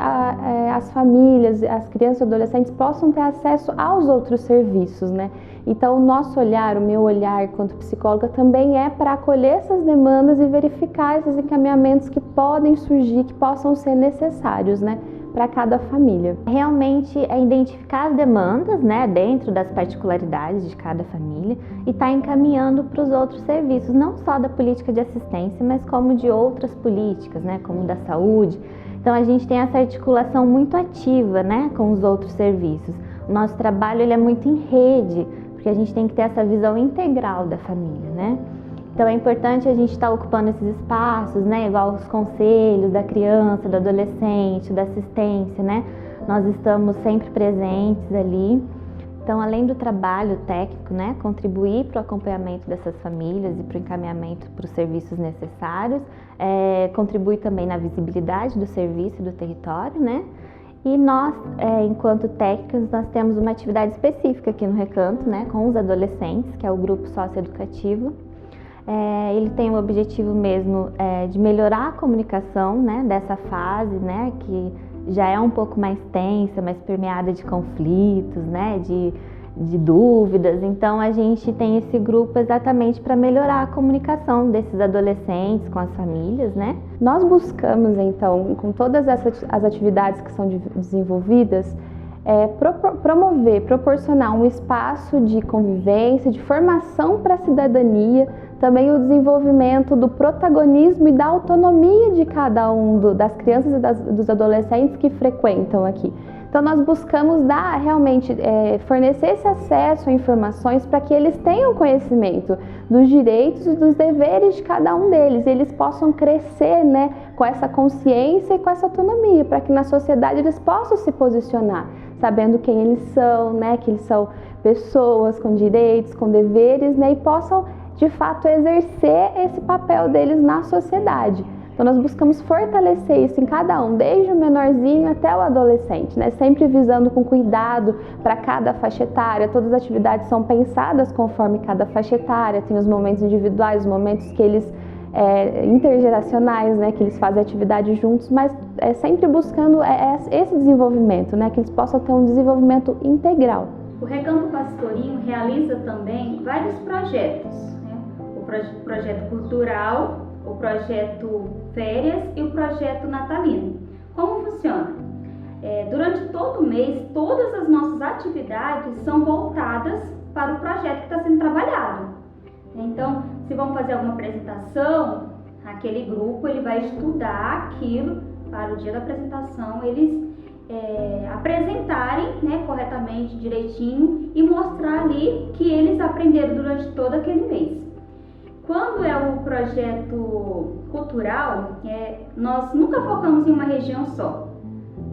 as famílias, as crianças e adolescentes possam ter acesso aos outros serviços, né? Então, o nosso olhar, o meu olhar enquanto psicóloga também é para acolher essas demandas e verificar esses encaminhamentos que podem surgir, que possam ser necessários, né, para cada família. Realmente é identificar as demandas, né, dentro das particularidades de cada família e estar encaminhando para os outros serviços, não só da política de assistência, mas como de outras políticas, né, como da saúde. Então a gente tem essa articulação muito ativa, né, com os outros serviços. O nosso trabalho ele é muito em rede, porque a gente tem que ter essa visão integral da família, né? Então é importante a gente estar ocupando esses espaços, né, igual os conselhos da criança, do adolescente, da assistência, né? Nós estamos sempre presentes ali. Então, além do trabalho técnico, né, contribuir para o acompanhamento dessas famílias e para o encaminhamento para os serviços necessários, contribui também na visibilidade do serviço e do território, né? E nós, enquanto técnicas, nós temos uma atividade específica aqui no Recanto, né, com os adolescentes, que é o grupo socioeducativo. Ele tem o objetivo mesmo de melhorar a comunicação, né, dessa fase, né, que já é um pouco mais tensa, mais permeada de conflitos, né, de dúvidas. Então a gente tem esse grupo exatamente para melhorar a comunicação desses adolescentes com as famílias, né? Nós buscamos então, com todas as atividades que são desenvolvidas, proporcionar um espaço de convivência, de formação para a cidadania, também o desenvolvimento do protagonismo e da autonomia de cada um das crianças e dos adolescentes que frequentam aqui. Então nós buscamos realmente fornecer esse acesso a informações para que eles tenham conhecimento dos direitos e dos deveres de cada um deles, e eles possam crescer, né, com essa consciência e com essa autonomia, para que na sociedade eles possam se posicionar, sabendo quem eles são, né, que eles são pessoas com direitos, com deveres, né, e possam de fato exercer esse papel deles na sociedade. Então nós buscamos fortalecer isso em cada um, desde o menorzinho até o adolescente, né? Sempre visando com cuidado para cada faixa etária. Todas as atividades são pensadas conforme cada faixa etária, tem os momentos individuais, os momentos que eles intergeracionais, né? Que eles fazem atividade juntos, mas sempre buscando esse desenvolvimento, né? Que eles possam ter um desenvolvimento integral. O Recanto Pastorinho realiza também vários projetos, né? O projeto cultural, o projeto férias e o projeto natalino. Como funciona? Durante todo o mês, todas as nossas atividades são voltadas para o projeto que está sendo trabalhado. Então, se vão fazer alguma apresentação, aquele grupo ele vai estudar aquilo para o dia da apresentação, eles apresentarem, né, corretamente, direitinho, e mostrar ali que eles aprenderam durante todo aquele mês. Quando é o projeto cultural, nós nunca focamos em uma região só.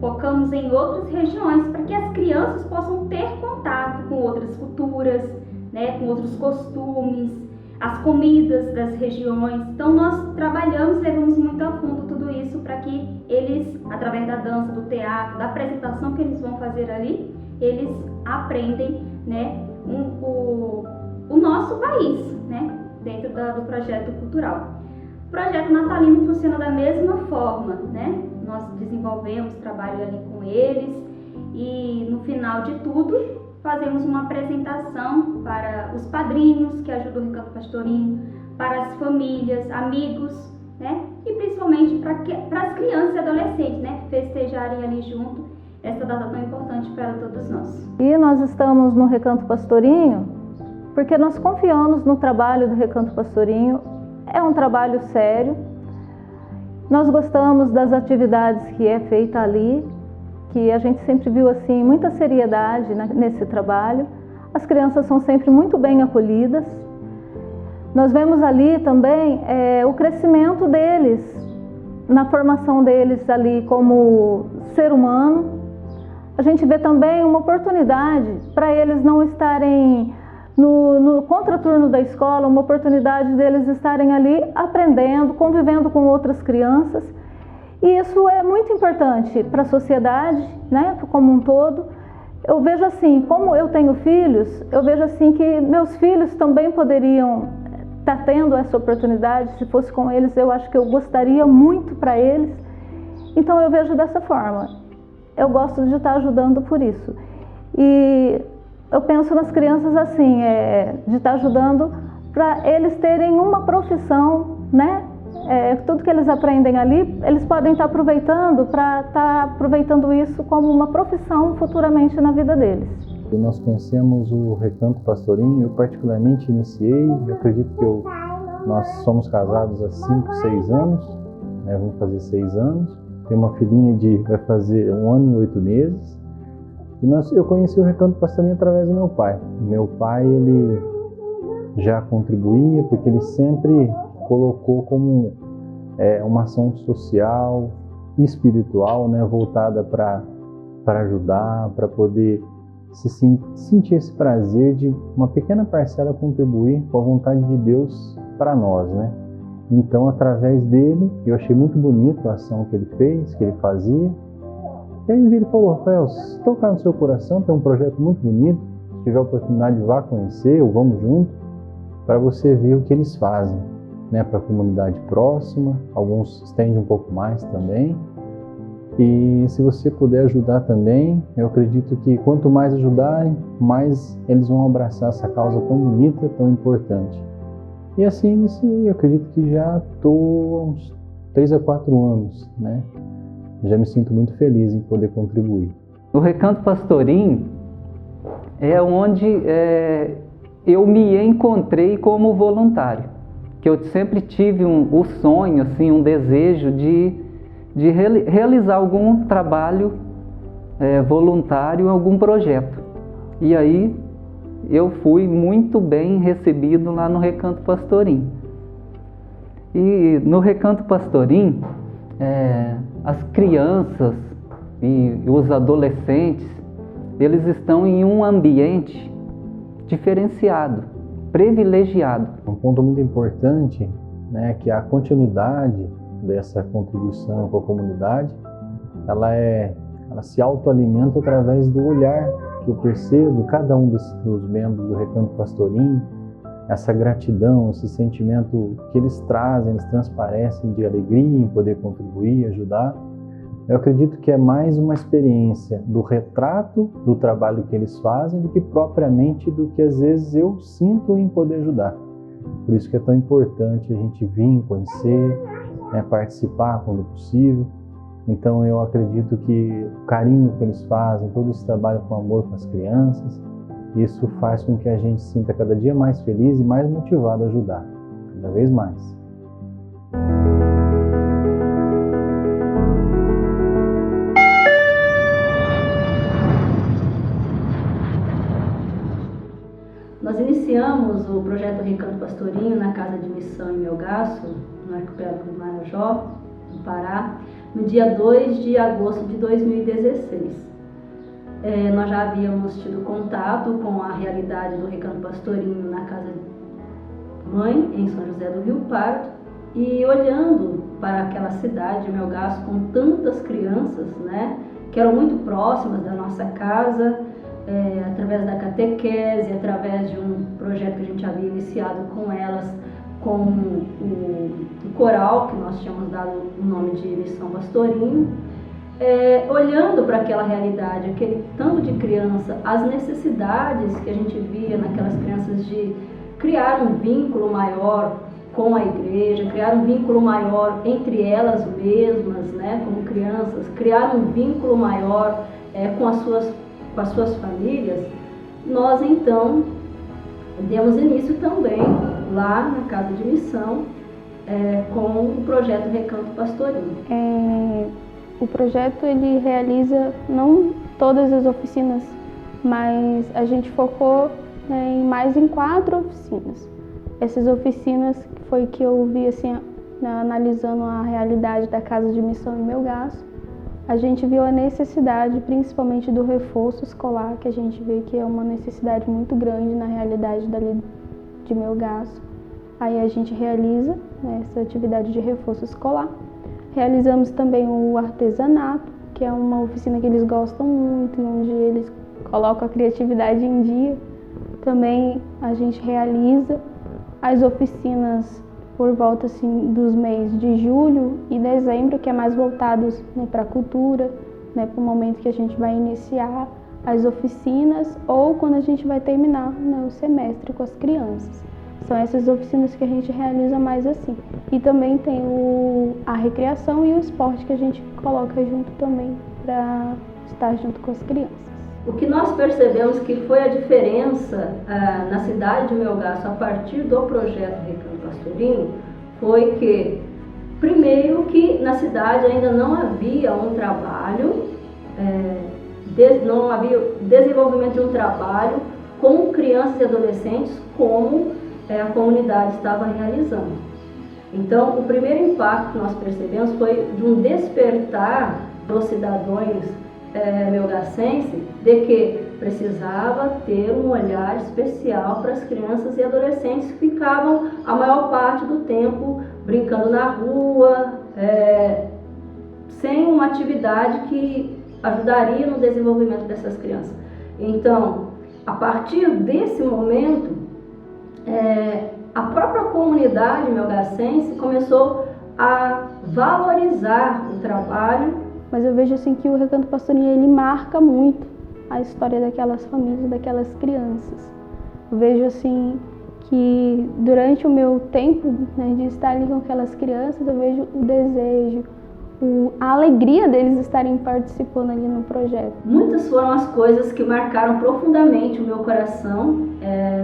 Focamos em outras regiões para que as crianças possam ter contato com outras culturas, né, com outros costumes, as comidas das regiões. Então nós trabalhamos, levamos muito a fundo tudo isso para que eles, através da dança, do teatro, da apresentação que eles vão fazer ali, eles aprendem, né, o nosso país, né, dentro do projeto cultural. O projeto natalino funciona da mesma forma, né? Nós desenvolvemos trabalho ali com eles e no final de tudo fazemos uma apresentação para os padrinhos que ajudam o Recanto Pastorinho, para as famílias, amigos, né? E principalmente para as crianças e adolescentes, né? Festejarem ali junto essa data tão importante para todos nós. E nós estamos no Recanto Pastorinho porque nós confiamos no trabalho do Recanto Pastorinho. É um trabalho sério. Nós gostamos das atividades que é feita ali, que a gente sempre viu assim muita seriedade nesse trabalho. As crianças são sempre muito bem acolhidas. Nós vemos ali também o crescimento deles, na formação deles ali como ser humano. A gente vê também uma oportunidade para eles não estarem no contraturno da escola, uma oportunidade deles estarem ali aprendendo, convivendo com outras crianças. E isso é muito importante para a sociedade, né, como um todo. Eu vejo assim, como eu tenho filhos, eu vejo assim que meus filhos também poderiam estar tendo essa oportunidade. Se fosse com eles, eu acho que eu gostaria muito para eles. Então eu vejo dessa forma. Eu gosto de estar ajudando por isso. E eu penso nas crianças assim, de estar ajudando para eles terem uma profissão, né? Tudo que eles aprendem ali, eles podem estar aproveitando para estar aproveitando isso como uma profissão futuramente na vida deles. Nós conhecemos o Recanto Pastorinho, eu particularmente iniciei, eu acredito que nós somos casados há 5, 6 anos, né? Vamos fazer 6 anos. Tenho uma filhinha vai fazer 1 ano e 8 meses. E eu conheci o Recanto Pastorinho através do meu pai. Meu pai, ele já contribuía, porque ele sempre colocou como uma ação social e espiritual, né, voltada para ajudar, para poder sentir esse prazer de uma pequena parcela contribuir com a vontade de Deus para nós, né? Então, através dele, eu achei muito bonito a ação que ele fez, que ele fazia. E aí ele falou: Rafael, se tocar no seu coração, tem um projeto muito bonito, se tiver a oportunidade, vá conhecer, ou vamos junto, para você ver o que eles fazem, né, para a comunidade próxima. Alguns estendem um pouco mais também. E se você puder ajudar também, eu acredito que quanto mais ajudarem, mais eles vão abraçar essa causa tão bonita, tão importante. E assim iniciei, eu acredito que já estou há uns 3 a 4 anos, né? Já me sinto muito feliz em poder contribuir. O Recanto Pastorinho é onde eu me encontrei como voluntário, que eu sempre tive o sonho, assim, um desejo de realizar algum trabalho voluntário, algum projeto. E aí eu fui muito bem recebido lá no Recanto Pastorinho. E no Recanto Pastorinho, as crianças e os adolescentes, eles estão em um ambiente diferenciado, privilegiado. Um ponto muito importante, né, que a continuidade dessa contribuição com a comunidade, ela se autoalimenta através do olhar que eu percebo cada um dos membros do Recanto Pastorinho, essa gratidão, esse sentimento que eles trazem, eles transparecem de alegria em poder contribuir, ajudar. Eu acredito que é mais uma experiência do retrato do trabalho que eles fazem do que propriamente do que às vezes eu sinto em poder ajudar. Por isso que é tão importante a gente vir conhecer, né, participar quando possível. Então eu acredito que o carinho que eles fazem, todo esse trabalho com amor com as crianças, isso faz com que a gente se sinta cada dia mais feliz e mais motivado a ajudar, cada vez mais. Nós iniciamos o projeto Recanto Pastorinho na Casa de Missão em Melgaço, no arquipélago do Marajó, no Pará, no dia 2 de agosto de 2016. Nós já havíamos tido contato com a realidade do Recanto Pastorinho na Casa Mãe, em São José do Rio Pardo, e olhando para aquela cidade, Melgaço, com tantas crianças, né, que eram muito próximas da nossa casa, através da catequese, através de um projeto que a gente havia iniciado com elas, com o coral, que nós tínhamos dado o nome de Missão Pastorinho. olhando para aquela realidade, aquele tanto de criança, as necessidades que a gente via naquelas crianças de criar um vínculo maior com a igreja, criar um vínculo maior entre elas mesmas, né, como crianças, criar um vínculo maior com as suas famílias, nós então demos início também lá na Casa de Missão com o projeto Recanto Pastoril. O projeto ele realiza não todas as oficinas, mas a gente focou em 4 oficinas. Essas oficinas foi que eu vi assim, analisando a realidade da Casa de Missão em Melgaço, a gente viu a necessidade principalmente do reforço escolar, que a gente vê que é uma necessidade muito grande na realidade dali de Melgaço. Aí a gente realiza essa atividade de reforço escolar. Realizamos também o artesanato, que é uma oficina que eles gostam muito, onde eles colocam a criatividade em dia. Também a gente realiza as oficinas por volta assim, dos meses de julho e dezembro, que é mais voltados para a cultura, para o momento que a gente vai iniciar as oficinas ou quando a gente vai terminar o semestre com as crianças. São essas oficinas que a gente realiza mais assim. E também tem a recreação e o esporte que a gente coloca junto também para estar junto com as crianças. O que nós percebemos que foi a diferença na cidade de Melgaço a partir do projeto Recanto Pastorinho foi que, primeiro, que na cidade ainda não havia um trabalho, não havia desenvolvimento de um trabalho com crianças e adolescentes como a comunidade estava realizando. Então, o primeiro impacto que nós percebemos foi de um despertar dos cidadãos melgacenses de que precisava ter um olhar especial para as crianças e adolescentes que ficavam a maior parte do tempo brincando na rua, sem uma atividade que ajudaria no desenvolvimento dessas crianças. Então, a partir desse momento, a própria comunidade melgacense começou a valorizar o trabalho. Mas eu vejo assim que o Recanto Pastorinho ele marca muito a história daquelas famílias, daquelas crianças. Eu vejo assim que durante o meu tempo de estar ali com aquelas crianças, eu vejo o desejo, a alegria deles estarem participando ali no projeto. Muitas foram as coisas que marcaram profundamente o meu coração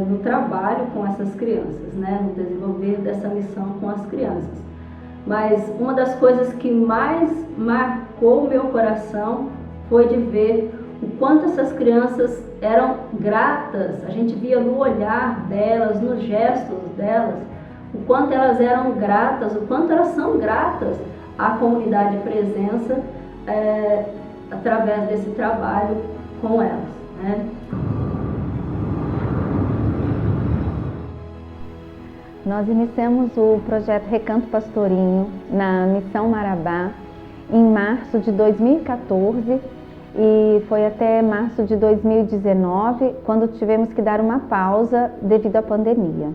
no trabalho com essas crianças, no desenvolver dessa missão com as crianças. Mas uma das coisas que mais marcou o meu coração foi de ver o quanto essas crianças eram gratas. A gente via no olhar delas, nos gestos delas, o quanto elas eram gratas, o quanto elas são gratas à comunidade de presença através desse trabalho com elas. Nós iniciamos o projeto Recanto Pastorinho na Missão Marabá em março de 2014 e foi até março de 2019, quando tivemos que dar uma pausa devido à pandemia.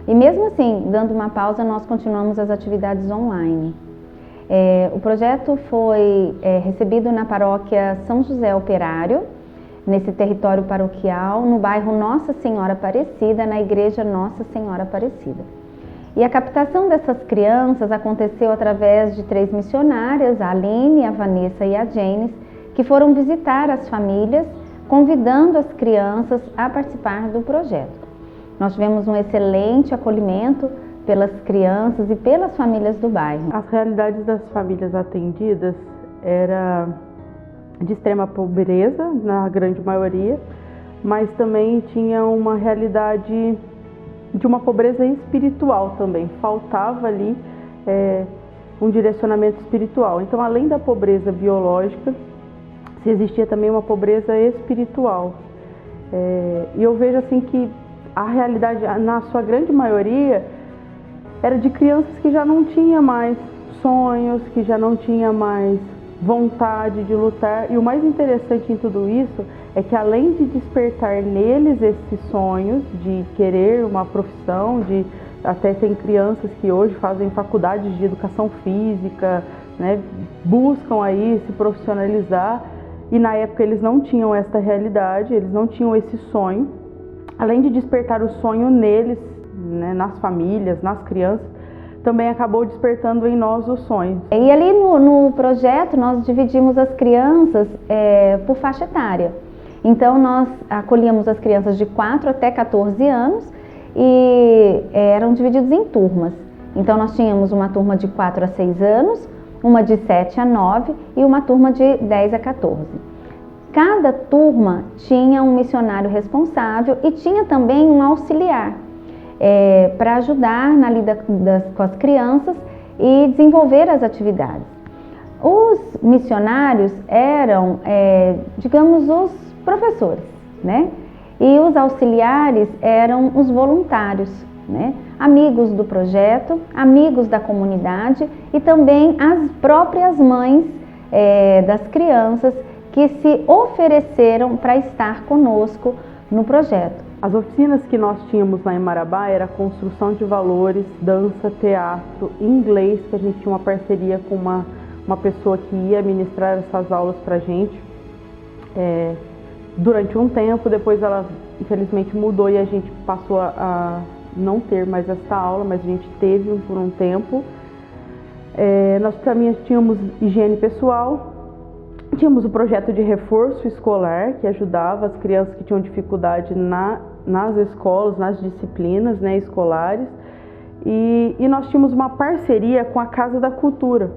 E mesmo assim, dando uma pausa, nós continuamos as atividades online. O projeto foi recebido na paróquia São José Operário, nesse território paroquial, no bairro Nossa Senhora Aparecida, na igreja Nossa Senhora Aparecida. E a captação dessas crianças aconteceu através de 3 missionárias, a Aline, a Vanessa e a Janes, que foram visitar as famílias, convidando as crianças a participar do projeto. Nós tivemos um excelente acolhimento pelas crianças e pelas famílias do bairro. As realidades das famílias atendidas era de extrema pobreza, na grande maioria, mas também tinha uma realidade de uma pobreza espiritual também. Faltava ali um direcionamento espiritual. Então, além da pobreza biológica, se existia também uma pobreza espiritual. E eu vejo assim que a realidade, na sua grande maioria, era de crianças que já não tinham mais sonhos, que já não tinham mais vontade de lutar. E o mais interessante em tudo isso é que, além de despertar neles esses sonhos de querer uma profissão, até tem crianças que hoje fazem faculdades de educação física, buscam aí se profissionalizar e na época eles não tinham essa realidade, eles não tinham esse sonho. Além de despertar o sonho neles, né, nas famílias, nas crianças, também acabou despertando em nós o sonho. E ali no projeto nós dividimos as crianças por faixa etária. Então nós acolhíamos as crianças de 4 até 14 anos e eram divididos em turmas. Então nós tínhamos uma turma de 4 a 6 anos, uma de 7 a 9 e uma turma de 10 a 14. Cada turma tinha um missionário responsável e tinha também um auxiliar para ajudar na lida com as crianças e desenvolver as atividades. Os missionários eram, digamos, os professores, né? E os auxiliares eram os voluntários, né? Amigos do projeto, amigos da comunidade e também as próprias mães das crianças que se ofereceram para estar conosco no projeto. As oficinas que nós tínhamos lá em Marabá era construção de valores, dança, teatro, inglês, que a gente tinha uma parceria com uma pessoa que ia ministrar essas aulas para a gente durante um tempo. Depois ela infelizmente mudou e a gente passou a não ter mais essa aula, mas a gente teve por um tempo. Nós também tínhamos higiene pessoal, tínhamos o projeto de reforço escolar, que ajudava as crianças que tinham dificuldade nas escolas, nas disciplinas, né, escolares. E nós tínhamos uma parceria com a Casa da Cultura,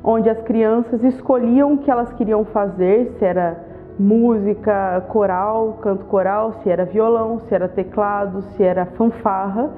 onde as crianças escolhiam o que elas queriam fazer, se era música, coral, canto coral, se era violão, se era teclado, se era fanfarra.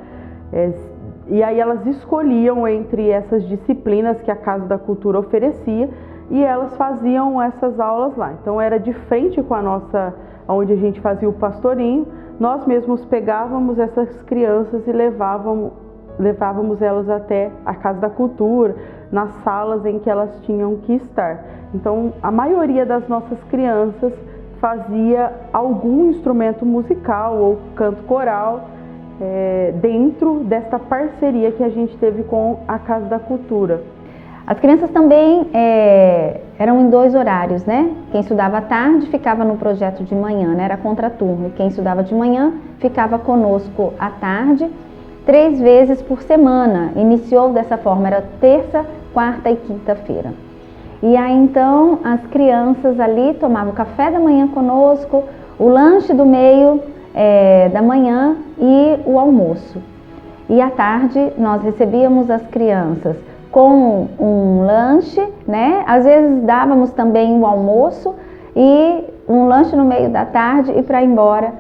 E aí elas escolhiam entre essas disciplinas que a Casa da Cultura oferecia e elas faziam essas aulas lá. Então era de frente com a nossa, onde a gente fazia o pastorinho, nós mesmos pegávamos essas crianças e levávamos elas até a Casa da Cultura, nas salas em que elas tinham que estar. Então a maioria das nossas crianças fazia algum instrumento musical ou canto coral dentro desta parceria que a gente teve com a Casa da Cultura. As crianças também eram em 2 horários, né? Quem estudava à tarde ficava no projeto de manhã, né? Era contraturno. Quem estudava de manhã ficava conosco à tarde, 3 vezes por semana. Iniciou dessa forma, era terça, quarta e quinta-feira. E aí então as crianças ali tomavam o café da manhã conosco, o lanche do meio da manhã e o almoço. E à tarde nós recebíamos as crianças com um lanche, né? Às vezes dávamos também o almoço e um lanche no meio da tarde e para ir embora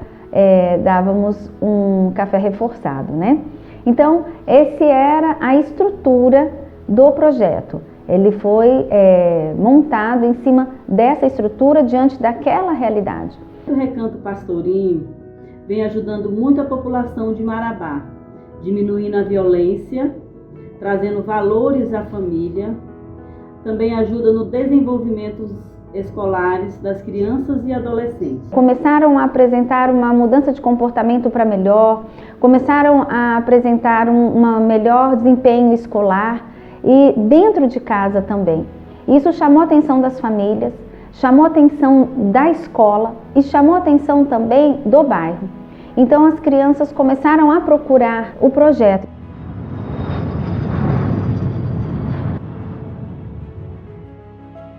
dávamos um café reforçado, né? Então, esse era a estrutura do projeto. Ele foi montado em cima dessa estrutura diante daquela realidade. O Recanto Pastorinho vem ajudando muito a população de Marabá, diminuindo a violência, trazendo valores à família, também ajuda no desenvolvimento escolares das crianças e adolescentes. Começaram a apresentar uma mudança de comportamento para melhor, começaram a apresentar um melhor desempenho escolar e dentro de casa também. Isso chamou a atenção das famílias, chamou a atenção da escola e chamou a atenção também do bairro. Então as crianças começaram a procurar o projeto.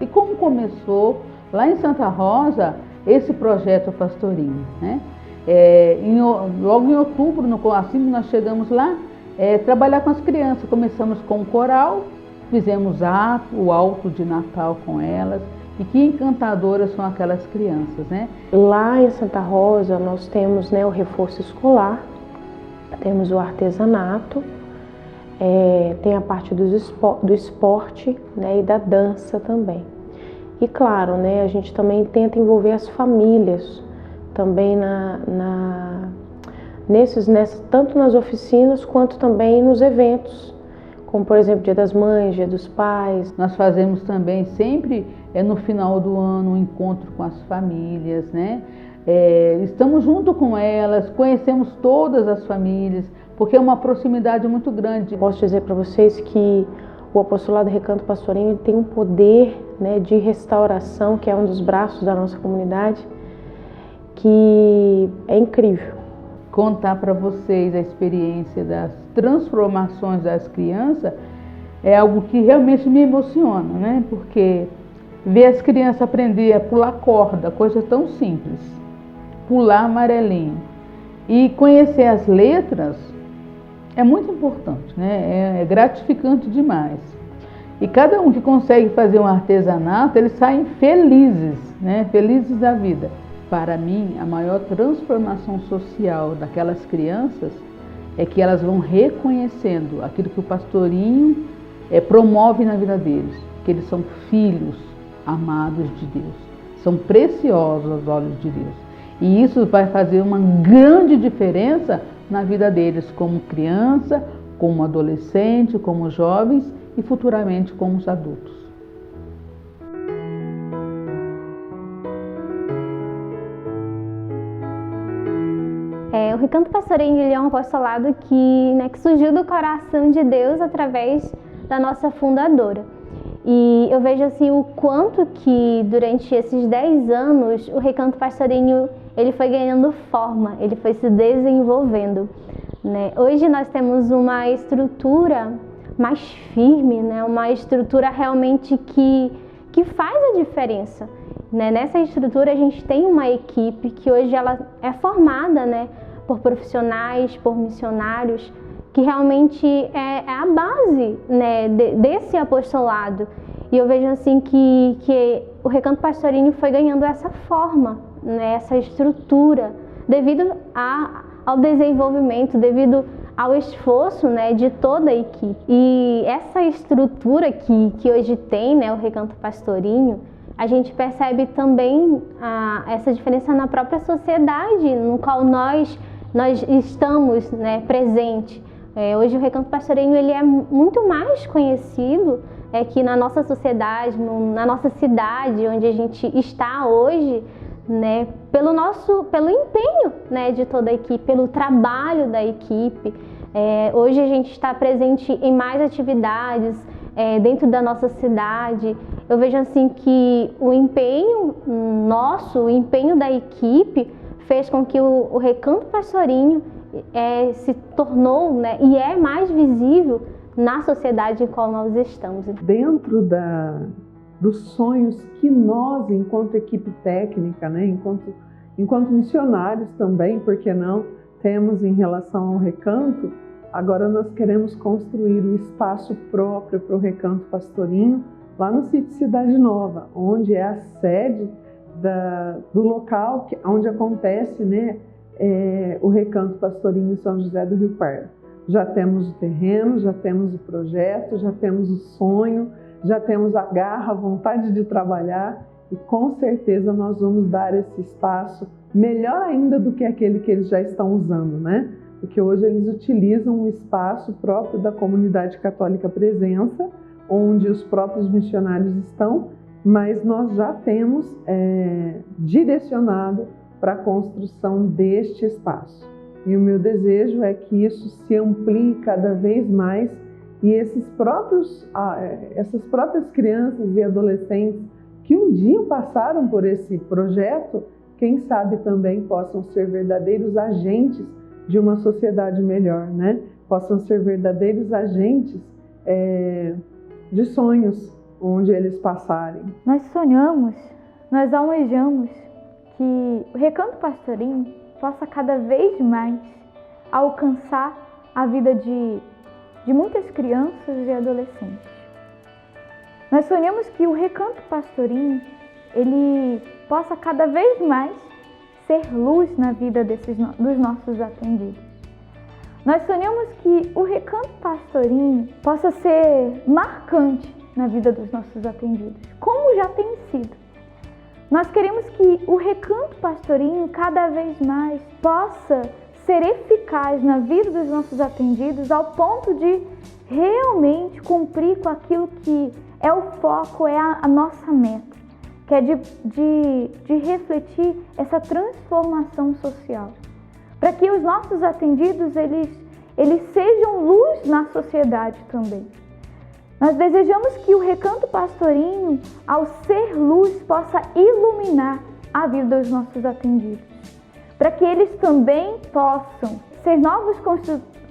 E como começou lá em Santa Rosa esse projeto Pastorinho, né? Logo em outubro, assim que nós chegamos lá, trabalhar com as crianças. Começamos com o coral, fizemos o alto de Natal com elas. E que encantadoras são aquelas crianças, né? Lá em Santa Rosa nós temos, né, o reforço escolar, temos o artesanato, tem a parte do esporte, né, e da dança também. E claro, né, a gente também tenta envolver as famílias também tanto nas oficinas quanto também nos eventos, como por exemplo Dia das Mães, Dia dos Pais. Nós fazemos também sempre no final do ano um encontro com as famílias, né? Estamos junto com elas, conhecemos todas as famílias, porque é uma proximidade muito grande. Posso dizer para vocês que o apostolado Recanto Pastorinho tem um poder, né, de restauração, que é um dos braços da nossa comunidade, que é incrível. Contar para vocês a experiência das transformações das crianças é algo que realmente me emociona, né? Porque ver as crianças aprender a pular corda, coisa tão simples, pular amarelinho, e conhecer as letras é muito importante, né? É gratificante demais. E cada um que consegue fazer um artesanato, eles saem felizes, né? Felizes da vida. Para mim, a maior transformação social daquelas crianças é que elas vão reconhecendo aquilo que o pastorinho promove na vida deles, que eles são filhos amados de Deus, são preciosos aos olhos de Deus. E isso vai fazer uma grande diferença na vida deles como criança, como adolescente, como jovens e futuramente como os adultos. O Recanto Pastorinho é um apostolado que surgiu do coração de Deus através da nossa fundadora. E eu vejo assim o quanto que durante esses 10 anos o Recanto Pastorinho ele foi ganhando forma, ele foi se desenvolvendo, né? Hoje nós temos uma estrutura mais firme, né? Uma estrutura realmente que faz a diferença, né? Nessa estrutura a gente tem uma equipe que hoje ela é formada, né, por profissionais, por missionários, que realmente é a base, né, desse apostolado. E eu vejo assim que o Recanto Pastorinho foi ganhando essa forma, né, essa estrutura, devido ao desenvolvimento, devido ao esforço, né, de toda a equipe. E essa estrutura que hoje tem, né, o Recanto Pastorinho, a gente percebe também essa diferença na própria sociedade no qual nós estamos, né, presente. Hoje o Recanto Pastorinho ele é muito mais conhecido aqui na nossa sociedade, na nossa cidade, onde a gente está hoje, né, pelo empenho, né, de toda a equipe, pelo trabalho da equipe. Hoje a gente está presente em mais atividades dentro da nossa cidade. Eu vejo assim que o empenho nosso, o empenho da equipe fez com que o Recanto Pastorinho se tornou, né, e é mais visível na sociedade em qual nós estamos. Dentro dos sonhos que nós, enquanto equipe técnica, né, enquanto missionários também, por que não, temos em relação ao Recanto, agora nós queremos construir um espaço próprio para o Recanto Pastorinho lá no sítio Cidade Nova, onde é a sede do local onde acontece, né, o Recanto Pastorinho São José do Rio Pardo. Já temos o terreno, já temos o projeto, já temos o sonho, já temos a garra, a vontade de trabalhar e com certeza nós vamos dar esse espaço melhor ainda do que aquele que eles já estão usando, né? Porque hoje eles utilizam um espaço próprio da Comunidade Católica Presença, onde os próprios missionários estão, mas nós já temos direcionado para a construção deste espaço. E o meu desejo é que isso se amplie cada vez mais e essas próprias crianças e adolescentes que um dia passaram por esse projeto, quem sabe também possam ser verdadeiros agentes de uma sociedade melhor, né? Possam ser verdadeiros agentes de sonhos onde eles passarem. Nós sonhamos, nós almejamos que o Recanto Pastorinho possa cada vez mais alcançar a vida de muitas crianças e adolescentes. Nós sonhamos que o Recanto Pastorinho ele possa cada vez mais ser luz na vida dos nossos atendidos. Nós sonhamos que o Recanto Pastorinho possa ser marcante na vida dos nossos atendidos, como já tem sido. Nós queremos que o Recanto Pastorinho cada vez mais possa ser eficaz na vida dos nossos atendidos ao ponto de realmente cumprir com aquilo que é o foco, é a nossa meta, que é de refletir essa transformação social, para que os nossos atendidos eles sejam luz na sociedade também. Nós desejamos que o Recanto Pastorinho, ao ser luz, possa iluminar a vida dos nossos atendidos, para que eles também possam ser novos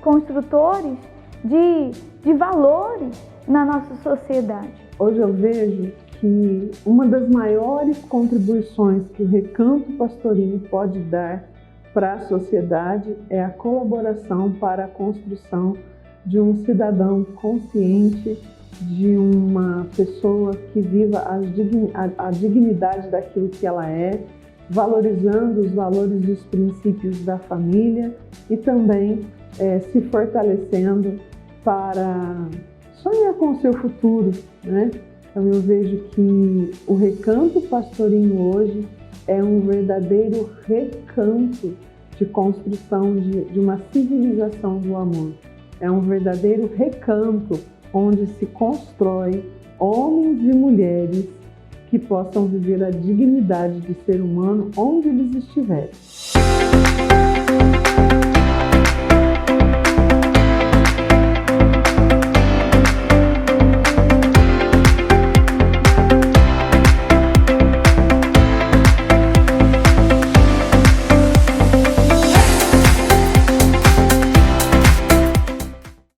construtores de valores na nossa sociedade. Hoje eu vejo que uma das maiores contribuições que o Recanto Pastorinho pode dar para a sociedade é a colaboração para a construção de um cidadão consciente, de uma pessoa que viva a dignidade daquilo que ela é, valorizando os valores e os princípios da família e também se fortalecendo para sonhar com o seu futuro, né? Então eu vejo que o Recanto Pastorinho hoje é um verdadeiro recanto de construção de uma civilização do amor. É um verdadeiro recanto onde se constrói homens e mulheres que possam viver a dignidade de ser humano onde eles estiverem.